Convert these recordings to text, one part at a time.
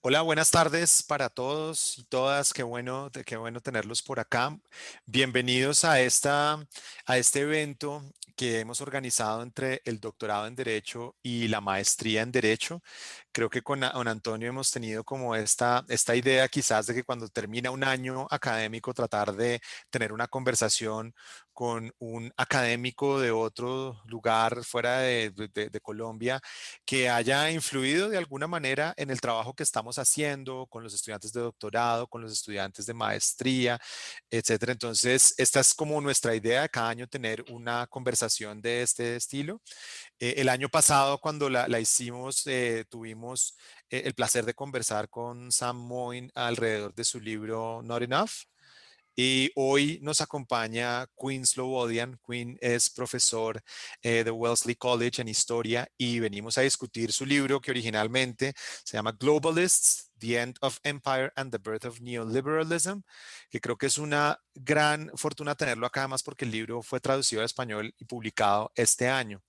Hola, buenas tardes para todos y todas. Qué bueno tenerlos por acá. Bienvenidos a este evento que hemos organizado entre el Doctorado en Derecho y la Maestría en Derecho. Creo que con Antonio hemos tenido como esta idea quizás de que cuando termina un año académico tratar de tener una conversación con un académico de otro lugar fuera de Colombia que haya influido de alguna manera en el trabajo que estamos haciendo con los estudiantes de doctorado, con los estudiantes de maestría, etcétera. Entonces, esta es como nuestra idea de cada año tener una conversación de este estilo. El año pasado, cuando la hicimos, tuvimos el placer de conversar con Sam Moyn alrededor de su libro Not Enough. Y hoy nos acompaña Quinn Slobodian. Quinn es profesor de Wellesley College en Historia y venimos a discutir su libro que originalmente se llama Globalists, The End of Empire and the Birth of Neoliberalism, que creo que es una gran fortuna tenerlo acá, además porque el libro fue traducido al español y publicado este año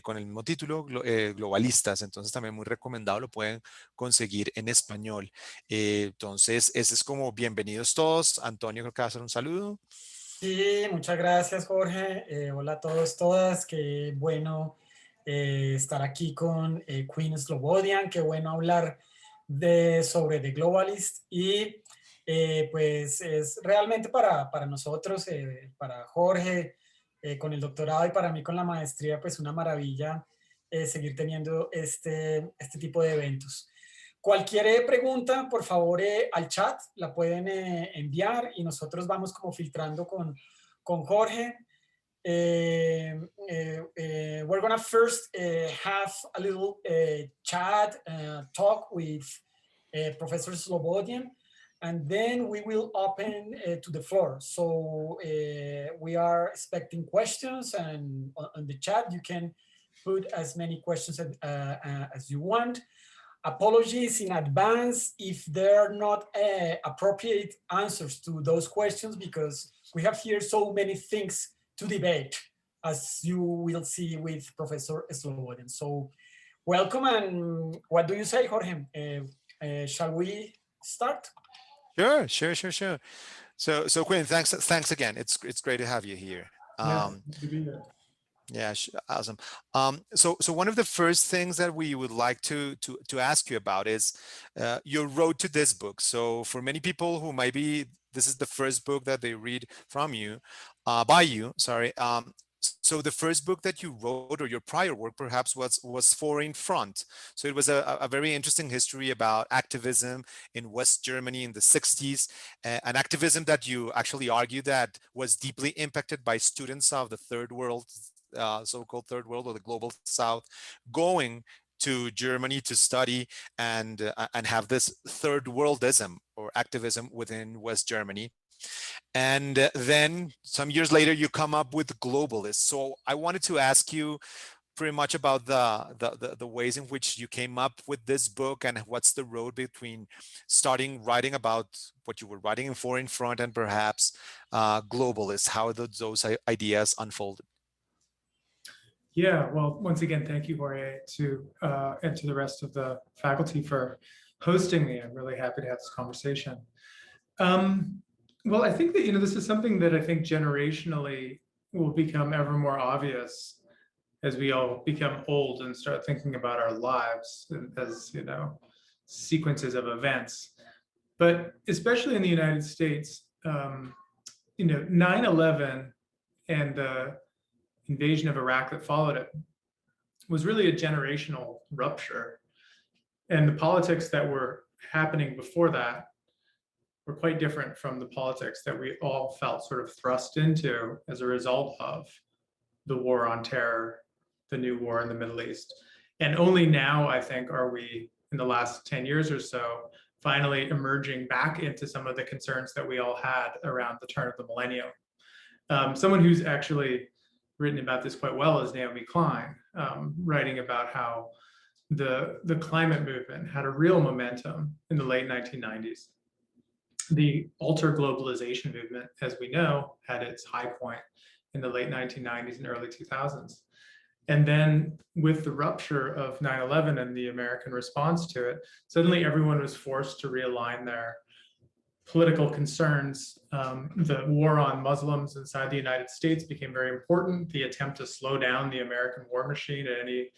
con el mismo título, Globalistas. Entonces también muy recomendado, lo pueden conseguir en español. Entonces, ese es como bienvenidos todos. Antonio, creo que va a hacer un saludo. Sí, muchas gracias, Jorge. Hola a todos, todas. Qué bueno estar aquí con Quinn Slobodian. Qué bueno hablar sobre The Globalist. Y pues es realmente para nosotros, para Jorge, con el doctorado y para mí con la maestría, pues una maravilla seguir teniendo este tipo de eventos. Cualquier pregunta, por favor, al chat la pueden enviar y nosotros vamos como filtrando con Jorge. We're gonna first have a little chat talk with Professor Slobodian, and then we will open to the floor. So we are expecting questions, and on the chat you can put as many questions as you want. Apologies in advance if there are not appropriate answers to those questions, because we have here so many things to debate, as you will see with Professor Slobodian. So welcome, and what do you say, Jorge? Shall we start? Sure. So Quinn, thanks again. It's great to have you here. Yeah, good to be here. Yeah, awesome. So one of the first things that we would like to ask you about is your road to this book. So for many people who might be, this is the first book that they read from you, by you, sorry. So the first book that you wrote, or your prior work perhaps, was Foreign Front. So it was a very interesting history about activism in West Germany in the 60s, an activism that you actually argue that was deeply impacted by students of the third world, so-called third world or the global south, going to Germany to study and have this third worldism or activism within West Germany. And then some years later, you come up with globalists. So I wanted to ask you pretty much about the ways in which you came up with this book, and what's the road between starting writing about what you were writing in Foreign Front and perhaps globalists. How did those ideas unfolded? Yeah, well, once again, thank you, Jorge, and to the rest of the faculty for hosting me. I'm really happy to have this conversation. Well, I think that, this is something that I think generationally will become ever more obvious as we all become old and start thinking about our lives as, sequences of events. But especially in the United States, 9/11 and the invasion of Iraq that followed it was really a generational rupture. And the politics that were happening before that were quite different from the politics that we all felt sort of thrust into as a result of the war on terror, the new war in the Middle East. And only now, I think, are we, in the last 10 years or so, finally emerging back into some of the concerns that we all had around the turn of the millennium. Someone who's actually written about this quite well is Naomi Klein, writing about how the climate movement had a real momentum in the late 1990s. The alter globalization movement, as we know, had its high point in the late 1990s and early 2000s. And then with the rupture of 9/11 and the American response to it, suddenly everyone was forced to realign their political concerns. The war on Muslims inside the United States became very important. The attempt to slow down the American war machine at any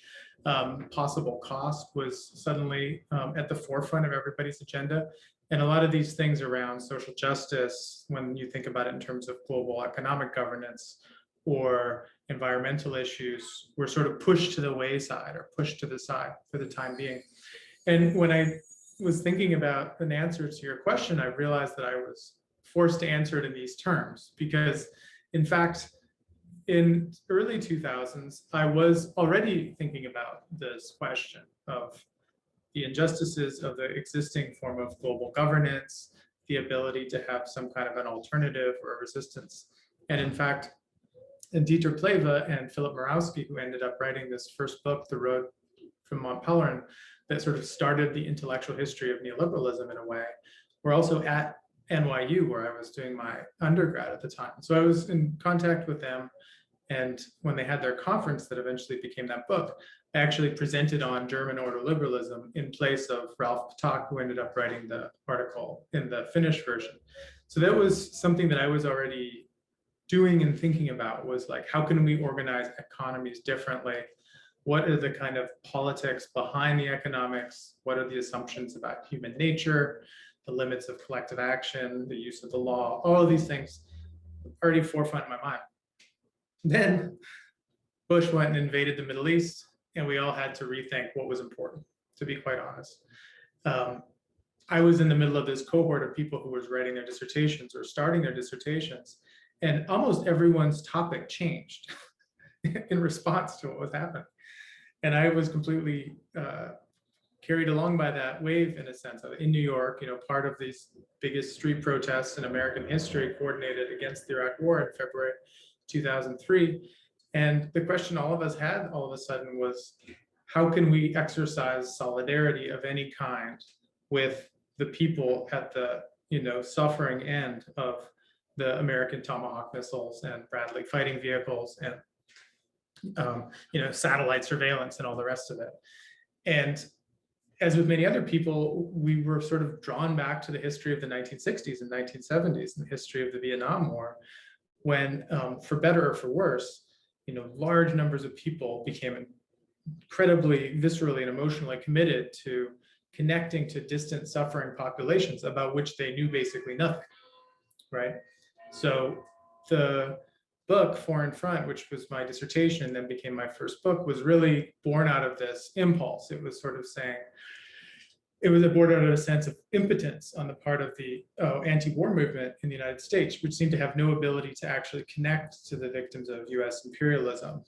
possible cost was suddenly at the forefront of everybody's agenda. And a lot of these things around social justice, when you think about it in terms of global economic governance or environmental issues, were sort of pushed to the wayside or pushed to the side for the time being. And when I was thinking about an answer to your question, I realized that I was forced to answer it in these terms because, in fact, in early 2000s, I was already thinking about this question of the injustices of the existing form of global governance, the ability to have some kind of an alternative or a resistance. And in fact, Dieter Pleva and Philip Murawski, who ended up writing this first book, The Road from Mont Pelerin, that sort of started the intellectual history of neoliberalism in a way, were also at NYU, where I was doing my undergrad at the time. So I was in contact with them. And when they had their conference that eventually became that book, I actually presented on German order liberalism in place of Ralph Patak, who ended up writing the article in the Finnish version. So that was something that I was already doing and thinking about, was like, how can we organize economies differently? What are the kind of politics behind the economics? What are the assumptions about human nature, the limits of collective action, the use of the law? All of these things already forefront in my mind. Then Bush went and invaded the Middle East, and we all had to rethink what was important, to be quite honest. I was in the middle of this cohort of people who was writing their dissertations or starting their dissertations, and almost everyone's topic changed in response to what was happening. And I was completely carried along by that wave, in a sense. In New York, part of these biggest street protests in American history, coordinated against the Iraq War in February 2003. And the question all of us had all of a sudden was, how can we exercise solidarity of any kind with the people at the suffering end of the American Tomahawk missiles and Bradley fighting vehicles and satellite surveillance and all the rest of it. And as with many other people, we were sort of drawn back to the history of the 1960s and 1970s and the history of the Vietnam War, when, for better or for worse, large numbers of people became incredibly viscerally and emotionally committed to connecting to distant suffering populations about which they knew basically nothing, right? So the book, Foreign Front, which was my dissertation and then became my first book, was really born out of this impulse. It was sort of saying, it was born out of a sense of impotence on the part of the anti-war movement in the United States, which seemed to have no ability to actually connect to the victims of US imperialism.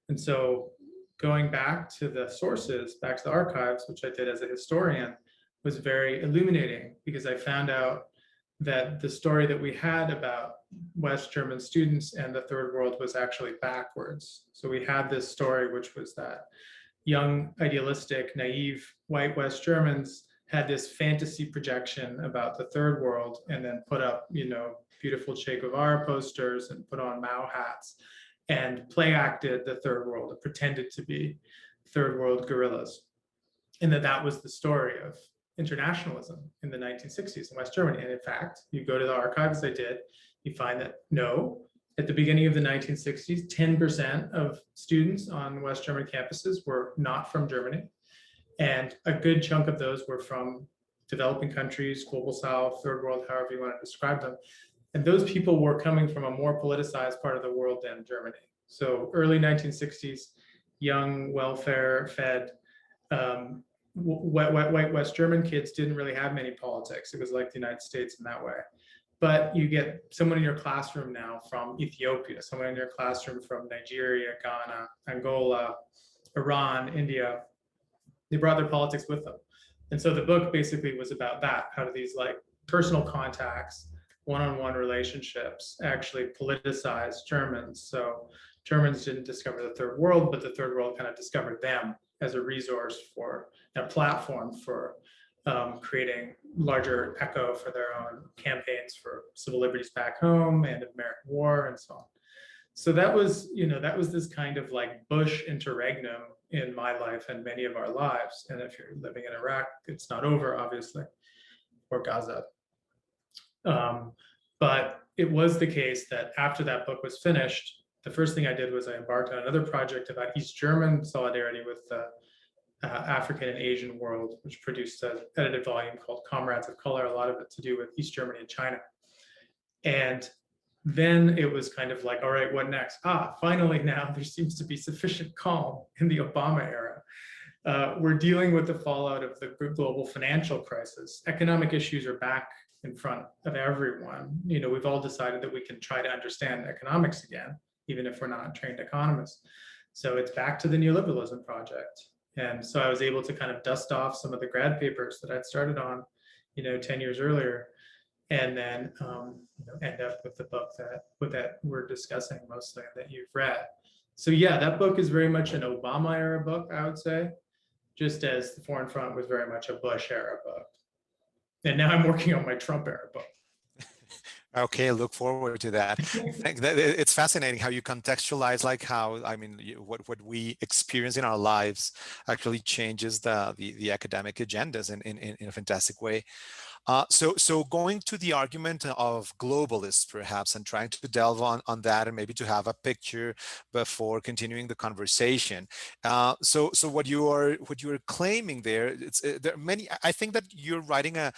And so going back to the sources, back to the archives, which I did as a historian, was very illuminating, because I found out that the story that we had about West German students and the Third World was actually backwards. So we had this story, which was that young, idealistic, naive white West Germans had this fantasy projection about the Third World, and then put up, beautiful Che Guevara posters and put on Mao hats and play acted the Third World and pretended to be Third World guerrillas. And that was the story of internationalism in the 1960s in West Germany. And in fact, you go to the archives I did, you find that no, at the beginning of the 1960s, 10% of students on West German campuses were not from Germany. And a good chunk of those were from developing countries, global south, third world, however you want to describe them. And those people were coming from a more politicized part of the world than Germany. So early 1960s, young, welfare-fed, white West German kids didn't really have many politics. It was like the United States in that way. But you get someone in your classroom now from Ethiopia, someone in your classroom from Nigeria, Ghana, Angola, Iran, India. They brought their politics with them. And so the book basically was about that. How do these personal contacts, one-on-one relationships actually politicize Germans? So Germans didn't discover the Third World, but the Third World kind of discovered them as a resource for a platform for creating larger echo for their own campaigns for civil liberties back home and American war and so on. So that was, that was this kind of like Bush interregnum in my life and many of our lives. And if you're living in Iraq, it's not over, obviously, or Gaza. But it was the case that after that book was finished, the first thing I did was I embarked on another project about East German solidarity with the African and Asian world, which produced an edited volume called Comrades of Color, a lot of it to do with East Germany and China. And then it was kind of like, all right, what next? Finally now there seems to be sufficient calm in the Obama era. We're dealing with the fallout of the global financial crisis. Economic issues are back in front of everyone. We've all decided that we can try to understand economics again, even if we're not trained economists. So it's back to the neoliberalism project. And so I was able to kind of dust off some of the grad papers that I'd started on, 10 years earlier, and then end up with the book that we're discussing mostly that you've read. So yeah, that book is very much an Obama era book, I would say, just as The Foreign Front was very much a Bush era book. And now I'm working on my Trump era book. Okay, look forward to that. It's fascinating how you contextualize, like how, what we experience in our lives actually changes the academic agendas in a fantastic way. So going to the argument of globalists, perhaps, and trying to delve on that, and maybe to have a picture before continuing the conversation. So what you are claiming there, there are many. I think that you're writing a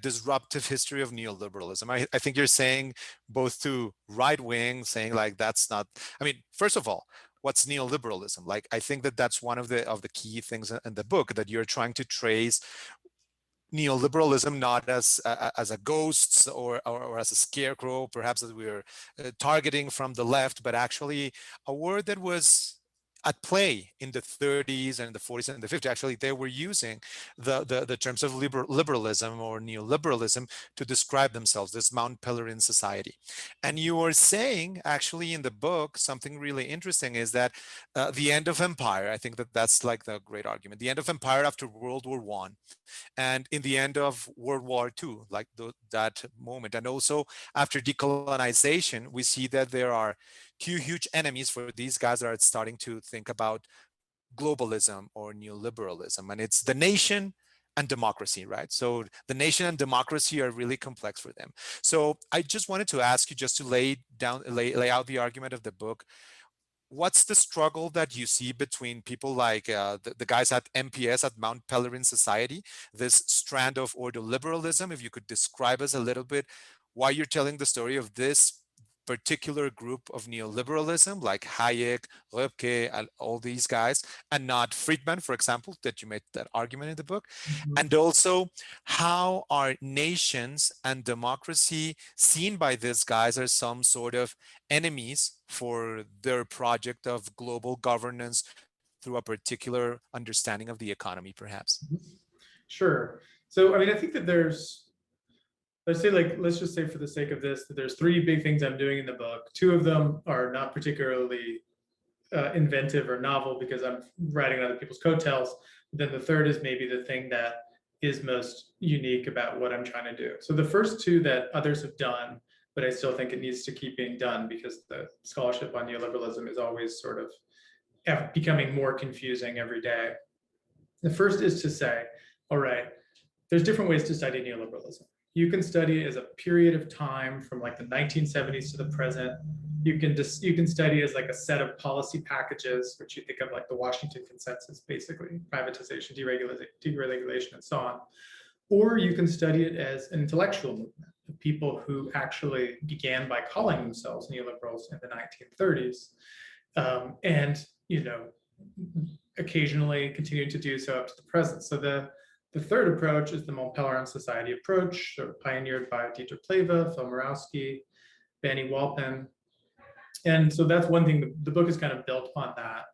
disruptive history of neoliberalism. I think you're saying both to right wing, saying like that's not. First of all, what's neoliberalism? Like, I think that that's one of the key things in the book, that you're trying to trace neoliberalism not as a ghost or as a scarecrow, perhaps, that we're targeting from the left, but actually a word that was at play in the 30s and the 40s and the 50s. Actually, they were using the terms of liberalism or neoliberalism to describe themselves, this Mount Pelerin society. And you are saying, actually, in the book, something really interesting is that the end of empire, I think that's like the great argument, the end of empire after World War I, and in the end of World War II, like that moment. And also after decolonization, we see that there are two huge enemies for these guys that are starting to think about globalism or neoliberalism. And it's the nation and democracy, right? So the nation and democracy are really complex for them. So I just wanted to ask you, just to lay out the argument of the book. What's the struggle that you see between people like the guys at MPS, at Mount Pelerin Society, this strand of ordoliberalism? If you could describe us a little bit why you're telling the story of this particular group of neoliberalism, like Hayek, Röpke, and all these guys, and not Friedman, for example, that you made that argument in the book. Mm-hmm. And also, how are nations and democracy seen by these guys as some sort of enemies for their project of global governance through a particular understanding of the economy, perhaps? Sure. So, I think that there's, let's just say for the sake of this, that there's three big things I'm doing in the book. Two of them are not particularly inventive or novel because I'm writing on other people's coattails. Then the third is maybe the thing that is most unique about what I'm trying to do. So the first two that others have done, but I still think it needs to keep being done because the scholarship on neoliberalism is always sort of becoming more confusing every day. The first is to say, all right, there's different ways to study neoliberalism. You can study it as a period of time from like the 1970s to the present. You can study it as like a set of policy packages, which you think of like the Washington Consensus, basically, privatization, deregulation, and so on. Or you can study it as an intellectual movement of people who actually began by calling themselves neoliberals in the 1930s, and occasionally continue to do so up to the present. So the third approach is the Mount Pelerin Society approach, sort of pioneered by Dieter Plehve, Phil Murawski, Benny Walpin. And so that's one thing, the book is kind of built on that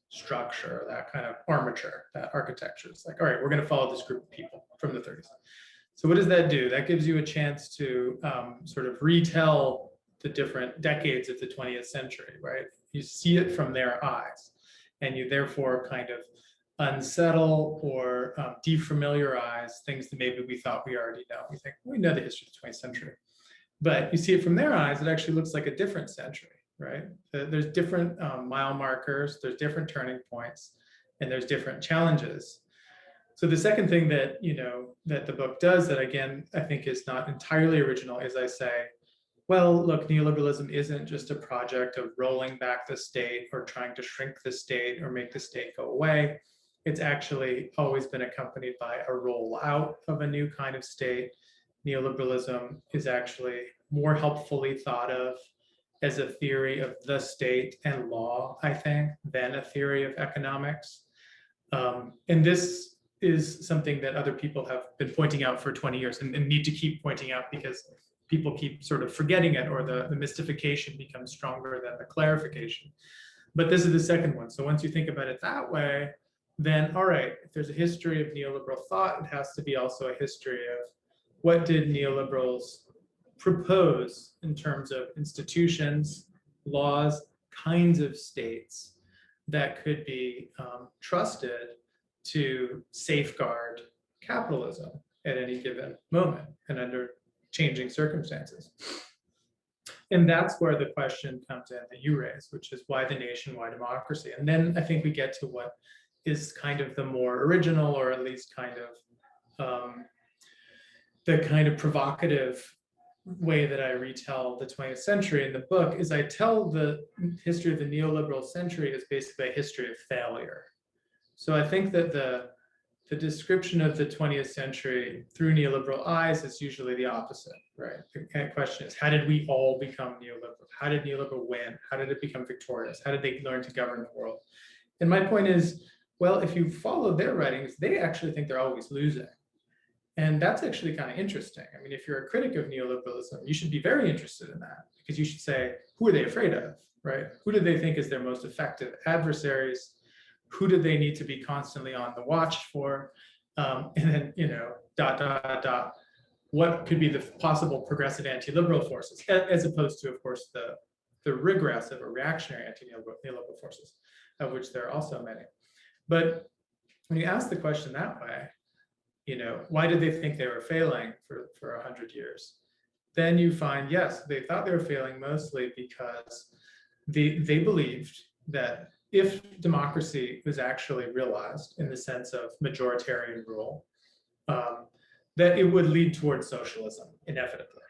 structure, that kind of armature, that architecture. It's like, all right, we're going to follow this group of people from the 30s. So what does that do? That gives you a chance to sort of retell the different decades of the 20th century, right? You see it from their eyes, and you therefore kind of unsettle or defamiliarize things that maybe we thought we already know. We know the history of the 20th century, but you see it from their eyes, it actually looks like a different century, right? There's different mile markers, there's different turning points, and there's different challenges. So the second thing that, that the book does that, again, I think is not entirely original is I say, well, look, neoliberalism isn't just a project of rolling back the state or trying to shrink the state or make the state go away. It's actually always been accompanied by a rollout of a new kind of state. Neoliberalism is actually more helpfully thought of as a theory of the state and law, I think, than a theory of economics. And this is something that other people have been pointing out for 20 years and need to keep pointing out because people keep sort of forgetting it, or the mystification becomes stronger than the clarification. But this is the second one. So once you think about it that way, then all right, if there's a history of neoliberal thought, it has to be also a history of what did neoliberals propose in terms of institutions, laws, kinds of states that could be trusted to safeguard capitalism at any given moment and under changing circumstances. And that's where the question comes in that you raise, which is why the nation, why democracy? And then I think we get to what is kind of the more original, or at least kind of the kind of provocative way that I retell the 20th century in the book is I tell the history of the neoliberal century as basically a history of failure. So I think that the description of the 20th century through neoliberal eyes is usually the opposite, right? The question is, how did we all become neoliberal? How did neoliberal win? How did it become victorious? How did they learn to govern the world? And my point is, well, if you follow their writings, they actually think they're always losing. And that's actually kind of interesting. I mean, if you're a critic of neoliberalism, you should be very interested in that, because you should say, who are they afraid of, right? Who do they think is their most effective adversaries? Who do they need to be constantly on the watch for? And then, what could be the possible progressive anti-liberal forces, as opposed to, of course, the regressive or reactionary anti-neoliberal forces, of which there are also many. But when you ask the question that way, why did they think they were failing for 100 years? Then you find, yes, they thought they were failing mostly because they believed that if democracy was actually realized in the sense of majoritarian rule, that it would lead towards socialism inevitably.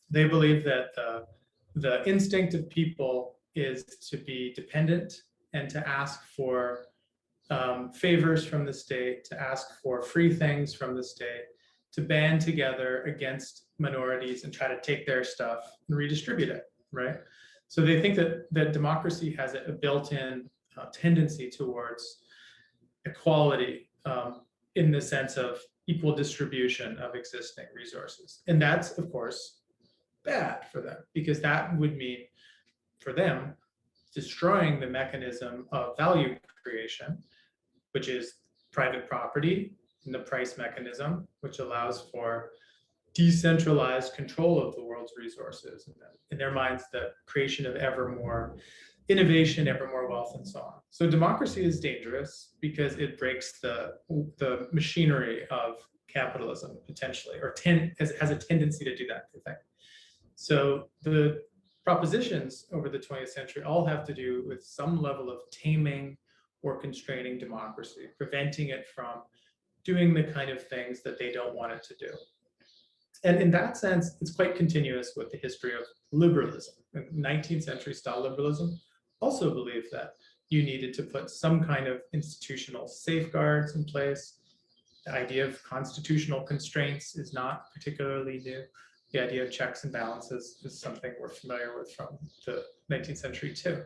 They believe that the instinct of people is to be dependent and to ask for favors from the state, to ask for free things from the state, to band together against minorities and try to take their stuff and redistribute it, right? So they think that democracy has a built-in tendency towards equality in the sense of equal distribution of existing resources. And that's, of course, bad for them, because that would mean, for them, destroying the mechanism of value creation, which is private property and the price mechanism, which allows for decentralized control of the world's resources, and in their minds, the creation of ever more innovation, ever more wealth, and so on. So democracy is dangerous because it breaks the machinery of capitalism potentially, or has a tendency to do that, I think. So the propositions over the 20th century all have to do with some level of taming or constraining democracy, preventing it from doing the kind of things that they don't want it to do. And in that sense, it's quite continuous with the history of liberalism. 19th century style liberalism also believed that you needed to put some kind of institutional safeguards in place. The idea of constitutional constraints is not particularly new. The idea of checks and balances is something we're familiar with from the 19th century too.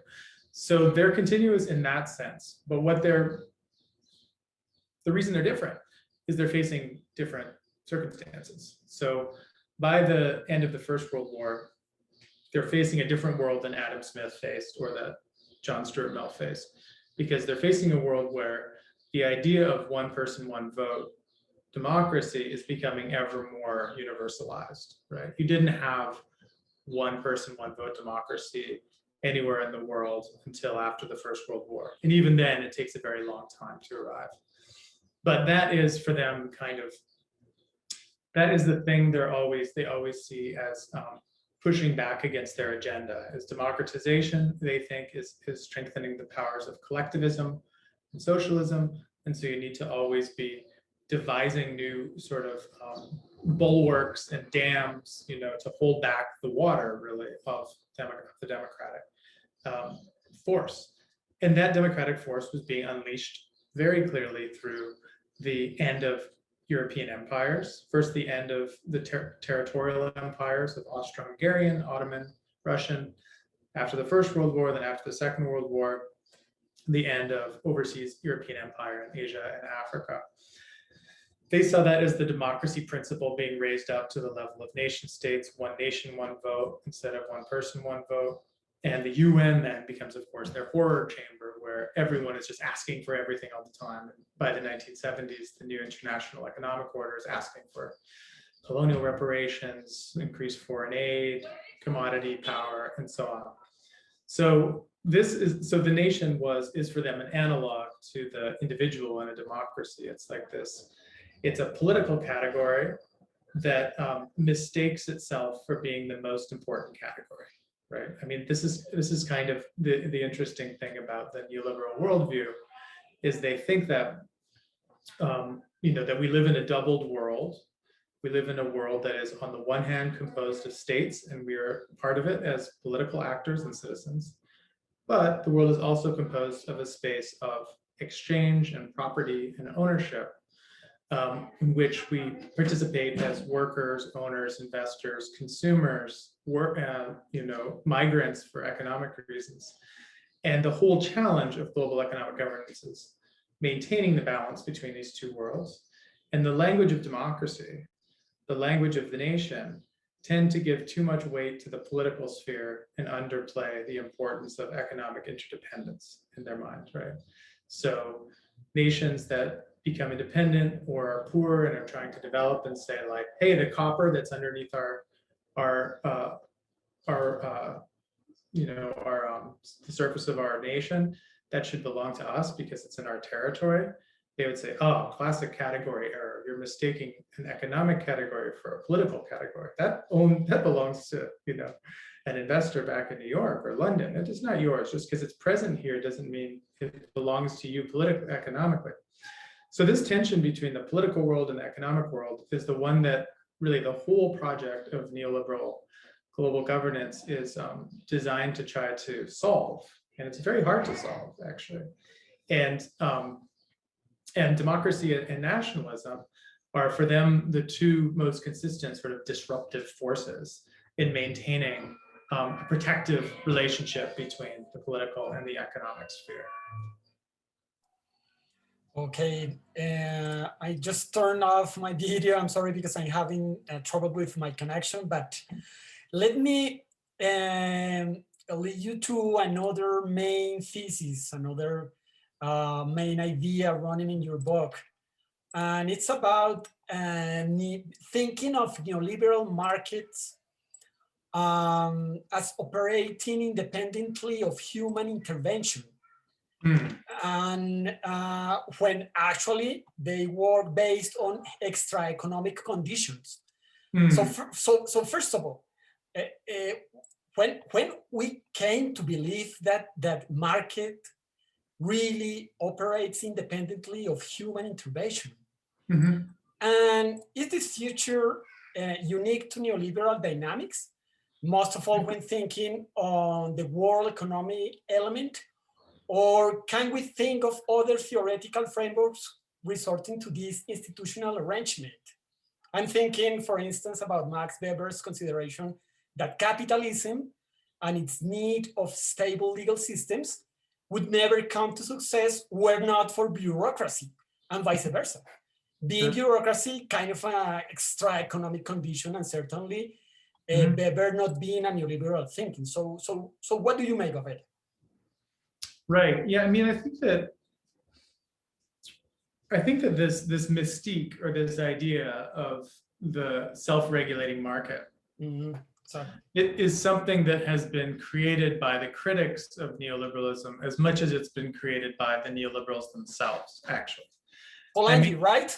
So they're continuous in that sense, but the reason they're different is they're facing different circumstances. So by the end of the First World War, they're facing a different world than Adam Smith faced or that John Stuart Mill faced, because they're facing a world where the idea of one person, one vote democracy is becoming ever more universalized, right? You didn't have one person, one vote democracy anywhere in the world until after the First World War. And even then, it takes a very long time to arrive. But that is for them kind of, that is the thing they always see as pushing back against their agenda. As democratization, they think, is strengthening the powers of collectivism and socialism. And so you need to always be devising new sort of bulwarks and dams, to hold back the water, really, of the democratic force. And that democratic force was being unleashed very clearly through the end of European empires. First, the end of the territorial empires of Austro-Hungarian, Ottoman, Russian. After the First World War, then after the Second World War, the end of overseas European empire in Asia and Africa. They saw that as the democracy principle being raised up to the level of nation states, one nation, one vote, instead of one person, one vote. And the UN then becomes, of course, their horror chamber, where everyone is just asking for everything all the time. And by the 1970s, the new international economic order is asking for colonial reparations, increased foreign aid, commodity power, and so on. So the nation is for them an analog to the individual in a democracy. It's like this. It's a political category that mistakes itself for being the most important category. Right. I mean, this is kind of the interesting thing about the neoliberal worldview, is they think that that we live in a doubled world. We live in a world that is, on the one hand, composed of states, and we are part of it as political actors and citizens. But the world is also composed of a space of exchange and property and ownership, in which we participate as workers, owners, investors, consumers, migrants for economic reasons. And the whole challenge of global economic governance is maintaining the balance between these two worlds. And the language of democracy, the language of the nation, tend to give too much weight to the political sphere and underplay the importance of economic interdependence in their minds, right? So nations that become independent or are poor and are trying to develop and say, like, hey, the copper that's underneath the surface of our nation, that should belong to us because it's in our territory. They would say, oh, classic category error. You're mistaking an economic category for a political category. That belongs to an investor back in New York or London. It is not yours. Just because it's present here doesn't mean it belongs to you politically, economically. So this tension between the political world and the economic world is the one that really the whole project of neoliberal global governance is designed to try to solve. And it's very hard to solve, actually. And democracy and nationalism are, for them, the two most consistent sort of disruptive forces in maintaining a protective relationship between the political and the economic sphere. Okay, I just turned off my video. I'm sorry because I'm having trouble with my connection, but let me lead you to another main thesis, another main idea running in your book. And it's about thinking of neoliberal markets as operating independently of human intervention. And when actually they work based on extra economic conditions. So first of all, when we came to believe that market really operates independently of human intervention, and is this future unique to neoliberal dynamics? Most of all, when thinking on the world economy element. Or can we think of other theoretical frameworks resorting to this institutional arrangement? I'm thinking, for instance, about Max Weber's consideration that capitalism and its need of stable legal systems would never come to success were not for bureaucracy, and vice versa. Being bureaucracy kind of an extra economic condition, and certainly Weber not being a neoliberal thinking. So what do you make of it? Right. Yeah. I mean, I think that this mystique, or this idea of the self-regulating market, it is something that has been created by the critics of neoliberalism as much as it's been created by the neoliberals themselves, actually. Polanyi, right?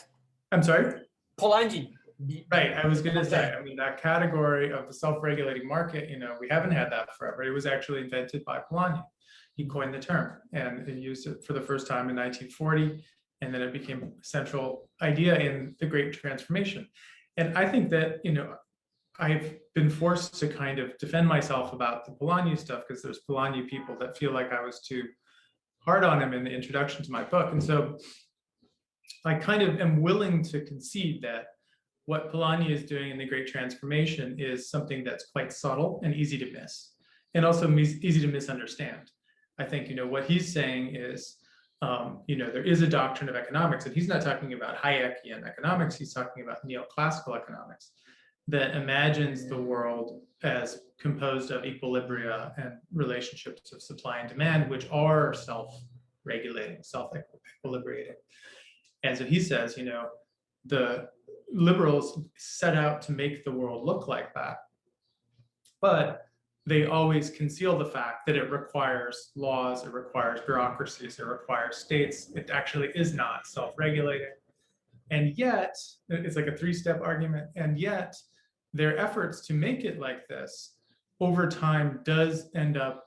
I'm sorry? Polanyi. Right. I was going to say, I mean, that category of the self-regulating market, we haven't had that forever. It was actually invented by Polanyi. He coined the term and he used it for the first time in 1940. And then it became a central idea in the Great Transformation. And I think that, I've been forced to kind of defend myself about the Polanyi stuff because there's Polanyi people that feel like I was too hard on him in the introduction to my book. And so I kind of am willing to concede that what Polanyi is doing in the Great Transformation is something that's quite subtle and easy to miss, and also easy to misunderstand. I think, what he's saying is, there is a doctrine of economics, and he's not talking about Hayekian economics, he's talking about neoclassical economics that imagines the world as composed of equilibria and relationships of supply and demand, which are self-regulating, self-equilibrating. And so he says, the liberals set out to make the world look like that, but they always conceal the fact that it requires laws, it requires bureaucracies, it requires states. It actually is not self-regulating. And yet, it's like a three-step argument, and yet their efforts to make it like this over time does end up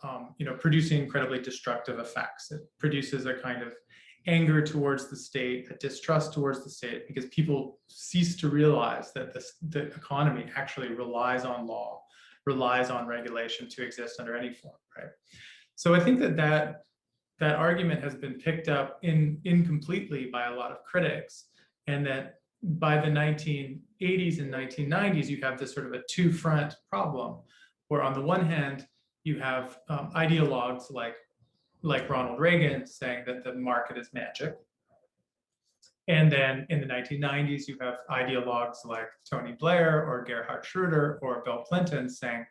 producing incredibly destructive effects. It produces a kind of anger towards the state, a distrust towards the state, because people cease to realize that the economy actually relies on law, relies on regulation to exist under any form, right? So I think that argument has been picked up incompletely by a lot of critics, and that by the 1980s and 1990s, you have this sort of a two-front problem, where on the one hand, you have ideologues like Ronald Reagan saying that the market is magic. And then in the 1990s, you have ideologues like Tony Blair or Gerhard Schroeder or Bill Clinton saying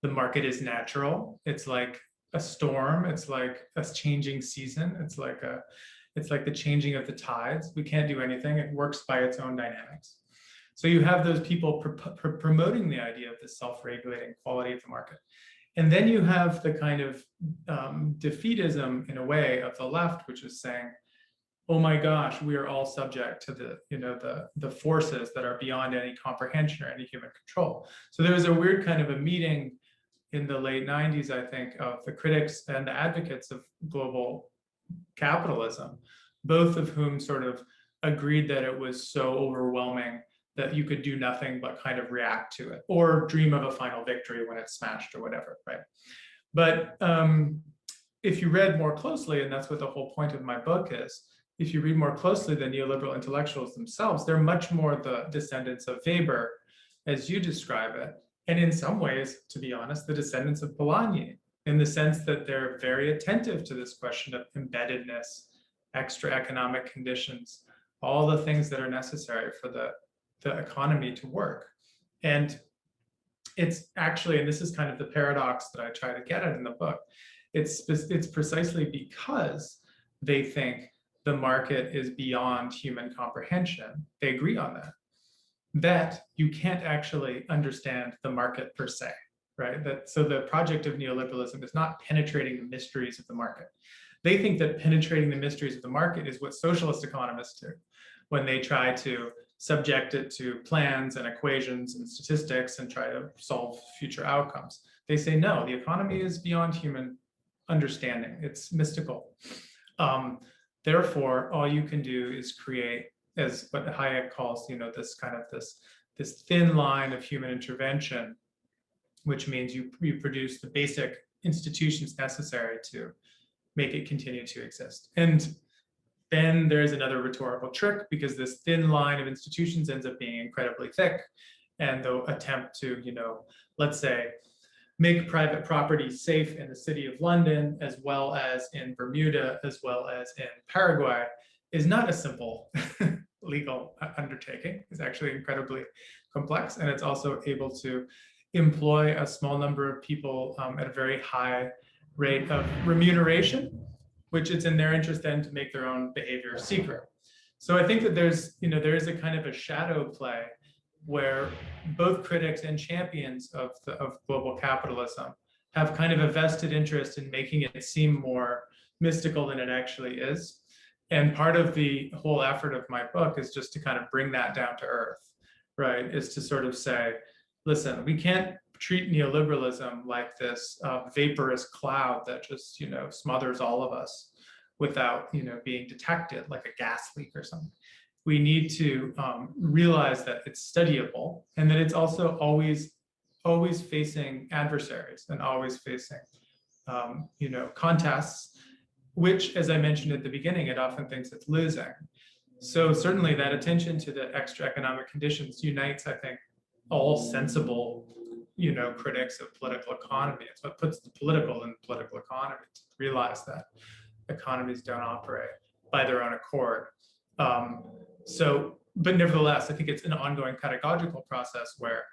the market is natural. It's like a storm. It's like a changing season. It's like the changing of the tides. We can't do anything. It works by its own dynamics. So you have those people promoting the idea of the self-regulating quality of the market. And then you have the kind of defeatism, in a way, of the left, which is saying, oh my gosh, we are all subject to the forces that are beyond any comprehension or any human control. So there was a weird kind of a meeting in the late 90s, I think, of the critics and the advocates of global capitalism, both of whom sort of agreed that it was so overwhelming that you could do nothing but kind of react to it or dream of a final victory when it's smashed or whatever, right? But if you read more closely, and that's what the whole point of my book is, if you read more closely the neoliberal intellectuals themselves, they're much more the descendants of Weber, as you describe it, and in some ways, to be honest, the descendants of Polanyi, in the sense that they're very attentive to this question of embeddedness, extra economic conditions, all the things that are necessary for the economy to work. And it's actually, and this is kind of the paradox that I try to get at in the book, it's precisely because they think the market is beyond human comprehension, they agree on that you can't actually understand the market per se, right? So the project of neoliberalism is not penetrating the mysteries of the market. They think that penetrating the mysteries of the market is what socialist economists do when they try to subject it to plans and equations and statistics and try to solve future outcomes. They say, no, the economy is beyond human understanding. It's mystical. Therefore, all you can do is create, as what Hayek calls, this kind of this thin line of human intervention, which means you produce the basic institutions necessary to make it continue to exist. And then there's another rhetorical trick, because this thin line of institutions ends up being incredibly thick, and they'll attempt to, let's say, make private property safe in the city of London, as well as in Bermuda, as well as in Paraguay, is not a simple legal undertaking. It's actually incredibly complex, and it's also able to employ a small number of people at a very high rate of remuneration, which it's in their interest then to make their own behavior secret. So I think that there is a kind of a shadow play where both critics and champions of global capitalism have kind of a vested interest in making it seem more mystical than it actually is. And part of the whole effort of my book is just to kind of bring that down to earth, right, is to sort of say, listen, we can't treat neoliberalism like this vaporous cloud that just, smothers all of us without, being detected like a gas leak or something. We need to realize that it's studyable and that it's also always facing adversaries and always facing, contests, which, as I mentioned at the beginning, it often thinks it's losing. So certainly that attention to the extra economic conditions unites, I think, all sensible, critics of political economy. It's what puts the political in political economy, to realize that economies don't operate by their own accord. But nevertheless, I think it's an ongoing pedagogical process where,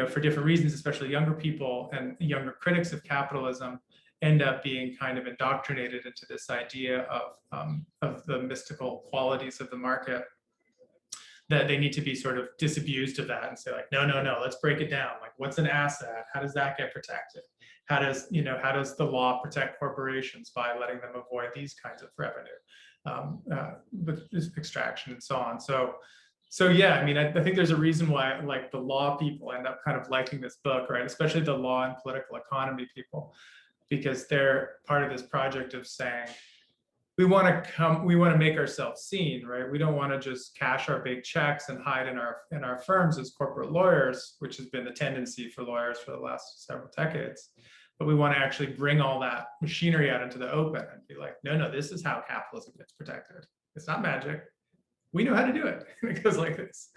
for different reasons, especially younger people and younger critics of capitalism end up being kind of indoctrinated into this idea of the mystical qualities of the market, that they need to be sort of disabused of that and say like, no, let's break it down. Like, what's an asset? How does that get protected? How does the law protect corporations by letting them avoid these kinds of revenue, with extraction and so on. So yeah, I mean, I think there's a reason why like the law people end up kind of liking this book, right? Especially the law and political economy people, because they're part of this project of saying, we want to make ourselves seen, right? We don't want to just cash our big checks and hide in our firms as corporate lawyers, which has been the tendency for lawyers for the last several decades. But we want to actually bring all that machinery out into the open and be like, no, this is how capitalism gets protected. It's not magic. We know how to do it. It goes like this.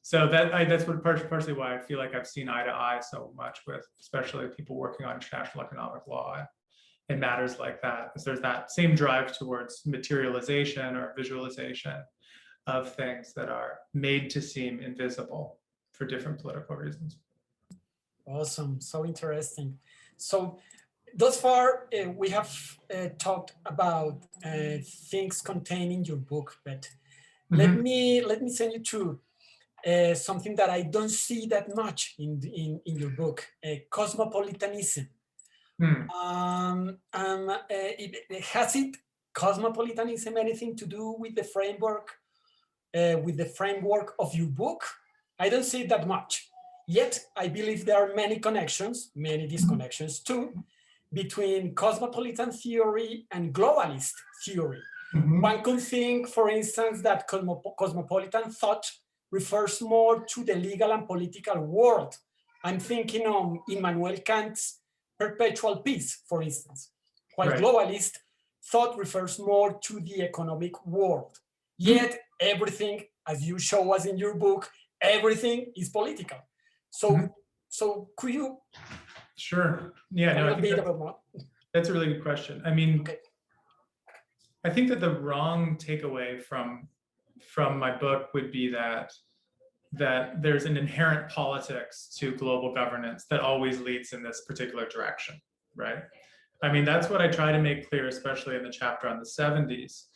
So that's what partially why I feel like I've seen eye to eye so much with, especially people working on international economic law and matters like that, because there's that same drive towards materialization or visualization of things that are made to seem invisible for different political reasons. Awesome, so interesting. So thus far, we have talked about things contained in your book, but let me send you to something that I don't see that much in your book, cosmopolitanism. Has cosmopolitanism anything to do with the framework of your book? I don't see it that much. Yet, I believe there are many connections, many disconnections too, between cosmopolitan theory and globalist theory. One could think, for instance, that cosmopolitan thought refers more to the legal and political world. I'm thinking of Immanuel Kant's perpetual peace, for instance, while globalist thought refers more to the economic world. Yet everything, as you show us in your book, everything is political. So could you? Sure. Yeah, no, I think that's a really good question. I mean, I think that the wrong takeaway from my book would be that there's an inherent politics to global governance that always leads in this particular direction, right? I mean, that's what I try to make clear, especially in the chapter on the 70s,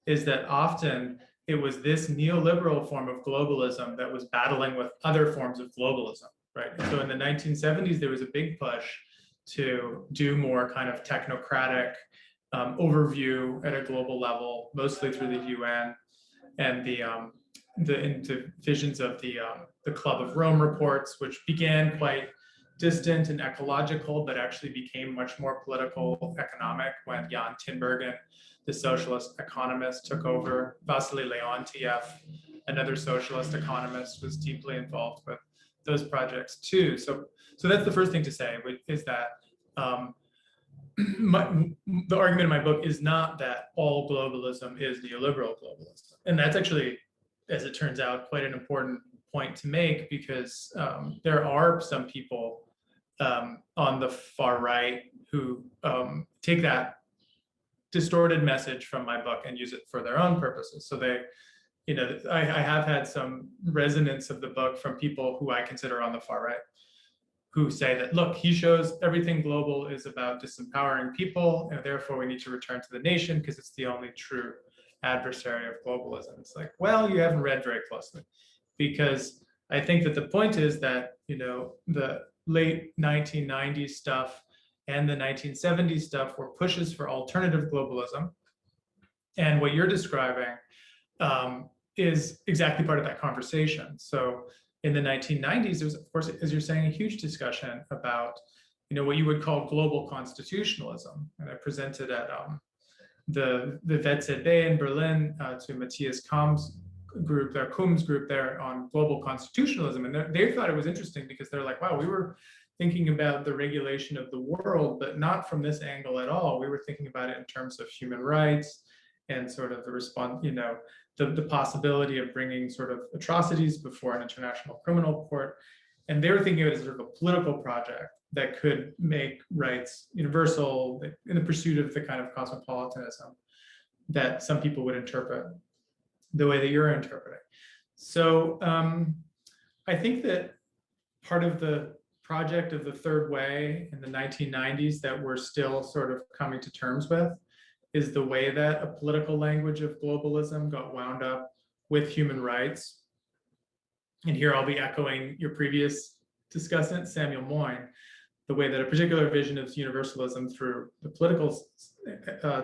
is that often it was this neoliberal form of globalism that was battling with other forms of globalism, right? So in the 1970s, there was a big push to do more kind of technocratic overview at a global level, mostly through the UN and the visions of the Club of Rome reports, which began quite distant and ecological, but actually became much more political, economic when Jan Tinbergen, the socialist economist, took over. Vasily Leontiev, another socialist economist, was deeply involved with those projects too. So that's the first thing to say, is that the argument in my book is not that all globalism is neoliberal globalism. And that's actually, as it turns out, quite an important point to make, because there are some people on the far right who take that distorted message from my book and use it for their own purposes. So I have had some resonance of the book from people who I consider on the far right, who say that, look, he shows everything global is about disempowering people, and therefore we need to return to the nation because it's the only true adversary of globalism. It's like, well, you haven't read very closely, because I think that the point is that, the late 1990s stuff and the 1970s stuff were pushes for alternative globalism. And what you're describing is exactly part of that conversation. So in the 1990s, there was, of course, as you're saying, a huge discussion about, what you would call global constitutionalism. And I presented at the WZB in Berlin to Matthias Kumm's group there on global constitutionalism. And they thought it was interesting because they're like, wow, we were thinking about the regulation of the world, but not from this angle at all. We were thinking about it in terms of human rights and sort of the response, the possibility of bringing sort of atrocities before an international criminal court. And they were thinking of it as sort of a political project that could make rights universal in the pursuit of the kind of cosmopolitanism that some people would interpret the way that you're interpreting. So I think that part of the project of the third way in the 1990s that we're still sort of coming to terms with is the way that a political language of globalism got wound up with human rights. And here I'll be echoing your previous discussant, Samuel Moyn, the way that a particular vision of universalism through the political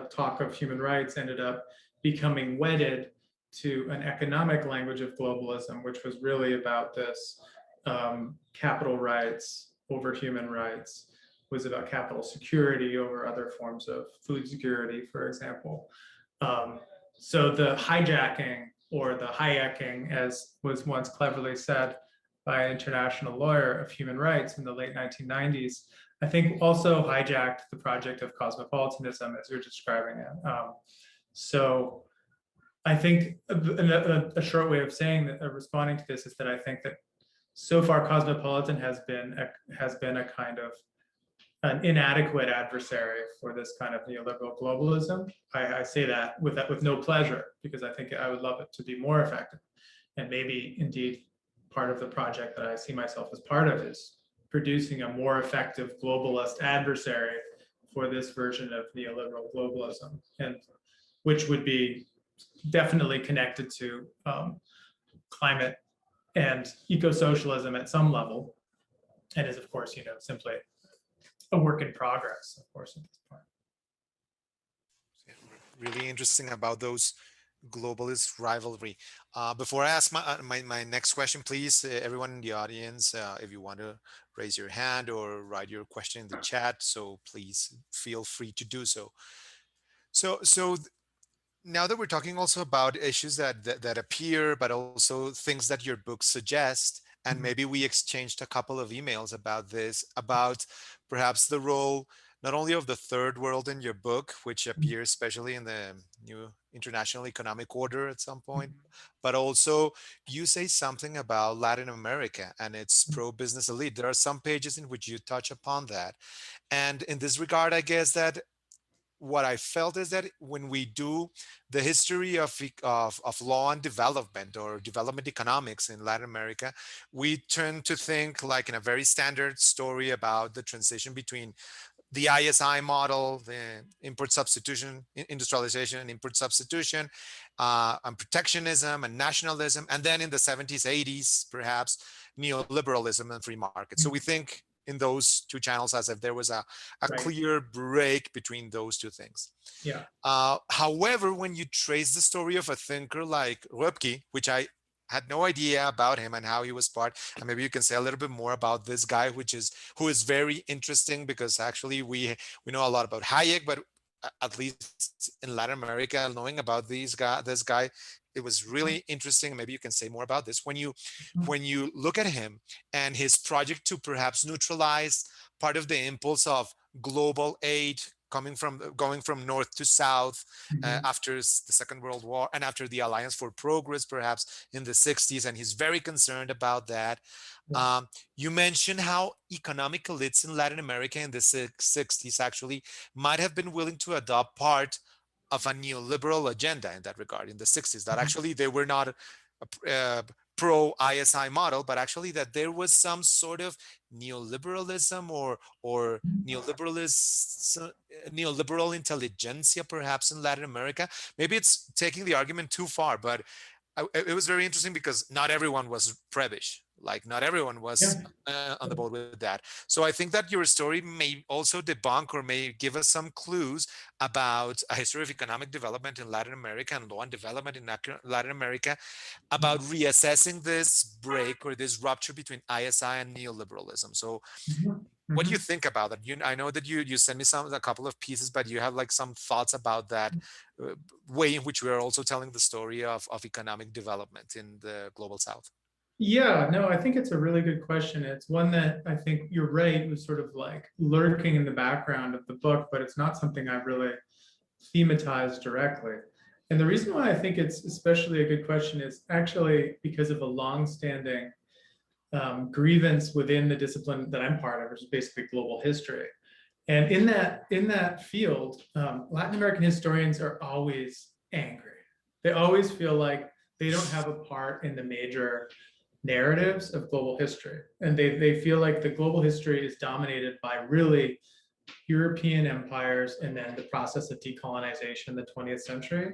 talk of human rights ended up becoming wedded to an economic language of globalism, which was really about this capital rights over human rights, was about capital security over other forms of food security, for example. So the hijacking or the Hayeking, as was once cleverly said by an international lawyer of human rights in the late 1990s, I think also hijacked the project of cosmopolitanism as you're describing it. So I think a short way of saying that, responding to this, is that I think that so far cosmopolitan has been a kind of an inadequate adversary for this kind of neoliberal globalism. I say that with no pleasure, because I think I would love it to be more effective. And maybe indeed part of the project that I see myself as part of is producing a more effective globalist adversary for this version of neoliberal globalism, and which would be definitely connected to climate and eco-socialism at some level, and is, of course, simply a work in progress, of course, at this point. Really interesting about those globalist rivalry. Before I ask my next question, please, everyone in the audience, if you want to raise your hand or write your question in the chat, so please feel free to do so. So now that we're talking also about issues that appear, but also things that your book suggests, and maybe we exchanged a couple of emails about this, about perhaps the role not only of the third world in your book, which appears especially in the new international economic order at some point, but also you say something about Latin America and its pro-business elite. There are some pages in which you touch upon that. And in this regard, I guess that what I felt is that when we do the history of law and development or development economics in Latin America, we tend to think like in a very standard story about the transition between the ISI model, the import substitution, industrialization and import substitution, and protectionism and nationalism, and then in the 70s, 80s, perhaps neoliberalism and free market. So we think in those two channels as if there was a Right. clear break between those two things. Yeah. However, when you trace the story of a thinker like Röpke, which I had no idea about him and how he was part, and maybe you can say a little bit more about this guy, who is very interesting, because actually we know a lot about Hayek, but at least in Latin America, knowing about this guy, it was really interesting. Maybe you can say more about this. When you look at him and his project to perhaps neutralize part of the impulse of global aid going from north to south after the Second World War and after the Alliance for Progress, perhaps in the 60s, and he's very concerned about that. You mentioned how economic elites in Latin America in the 60s actually might have been willing to adopt part of a neoliberal agenda in that regard in the 60s, that actually they were not a pro-ISI model, but actually that there was some sort of neoliberalism or neoliberal intelligentsia perhaps in Latin America. Maybe it's taking the argument too far, but it was very interesting because not everyone was Prebish. Like not everyone was on the boat with that. So I think that your story may also debunk or may give us some clues about a history of economic development in Latin America and law and development in Latin America, about reassessing this break or this rupture between ISI and neoliberalism. So what do you think about that? I know that you sent me a couple of pieces, but you have like some thoughts about that way in which we are also telling the story of economic development in the global South. Yeah, no, I think it's a really good question. It's one that I think you're right, was sort of like lurking in the background of the book, but it's not something I've really thematized directly. And the reason why I think it's especially a good question is actually because of a long-standing grievance within the discipline that I'm part of, which is basically global history. And in that field, Latin American historians are always angry. They always feel like they don't have a part in the major narratives of global history. And they feel like the global history is dominated by really European empires and then the process of decolonization in the 20th century.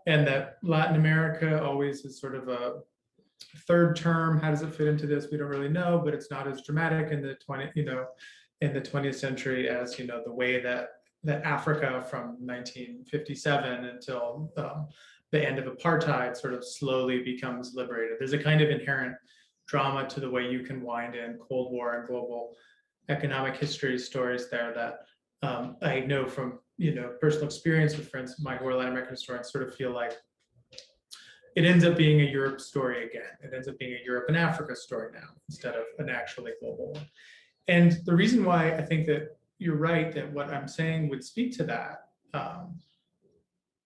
And that Latin America always is sort of a third term. How does it fit into this? We don't really know, but it's not as dramatic in the 20th century as, the way that Africa from 1957 until the end of apartheid sort of slowly becomes liberated. There's a kind of inherent drama to the way you can wind in Cold War and global economic history stories there that I know from personal experience with friends of mine who are Latin American historians sort of feel like it ends up being a Europe story again. It ends up being a Europe and Africa story now instead of an actually global one. And the reason why I think that you're right, that what I'm saying would speak to that,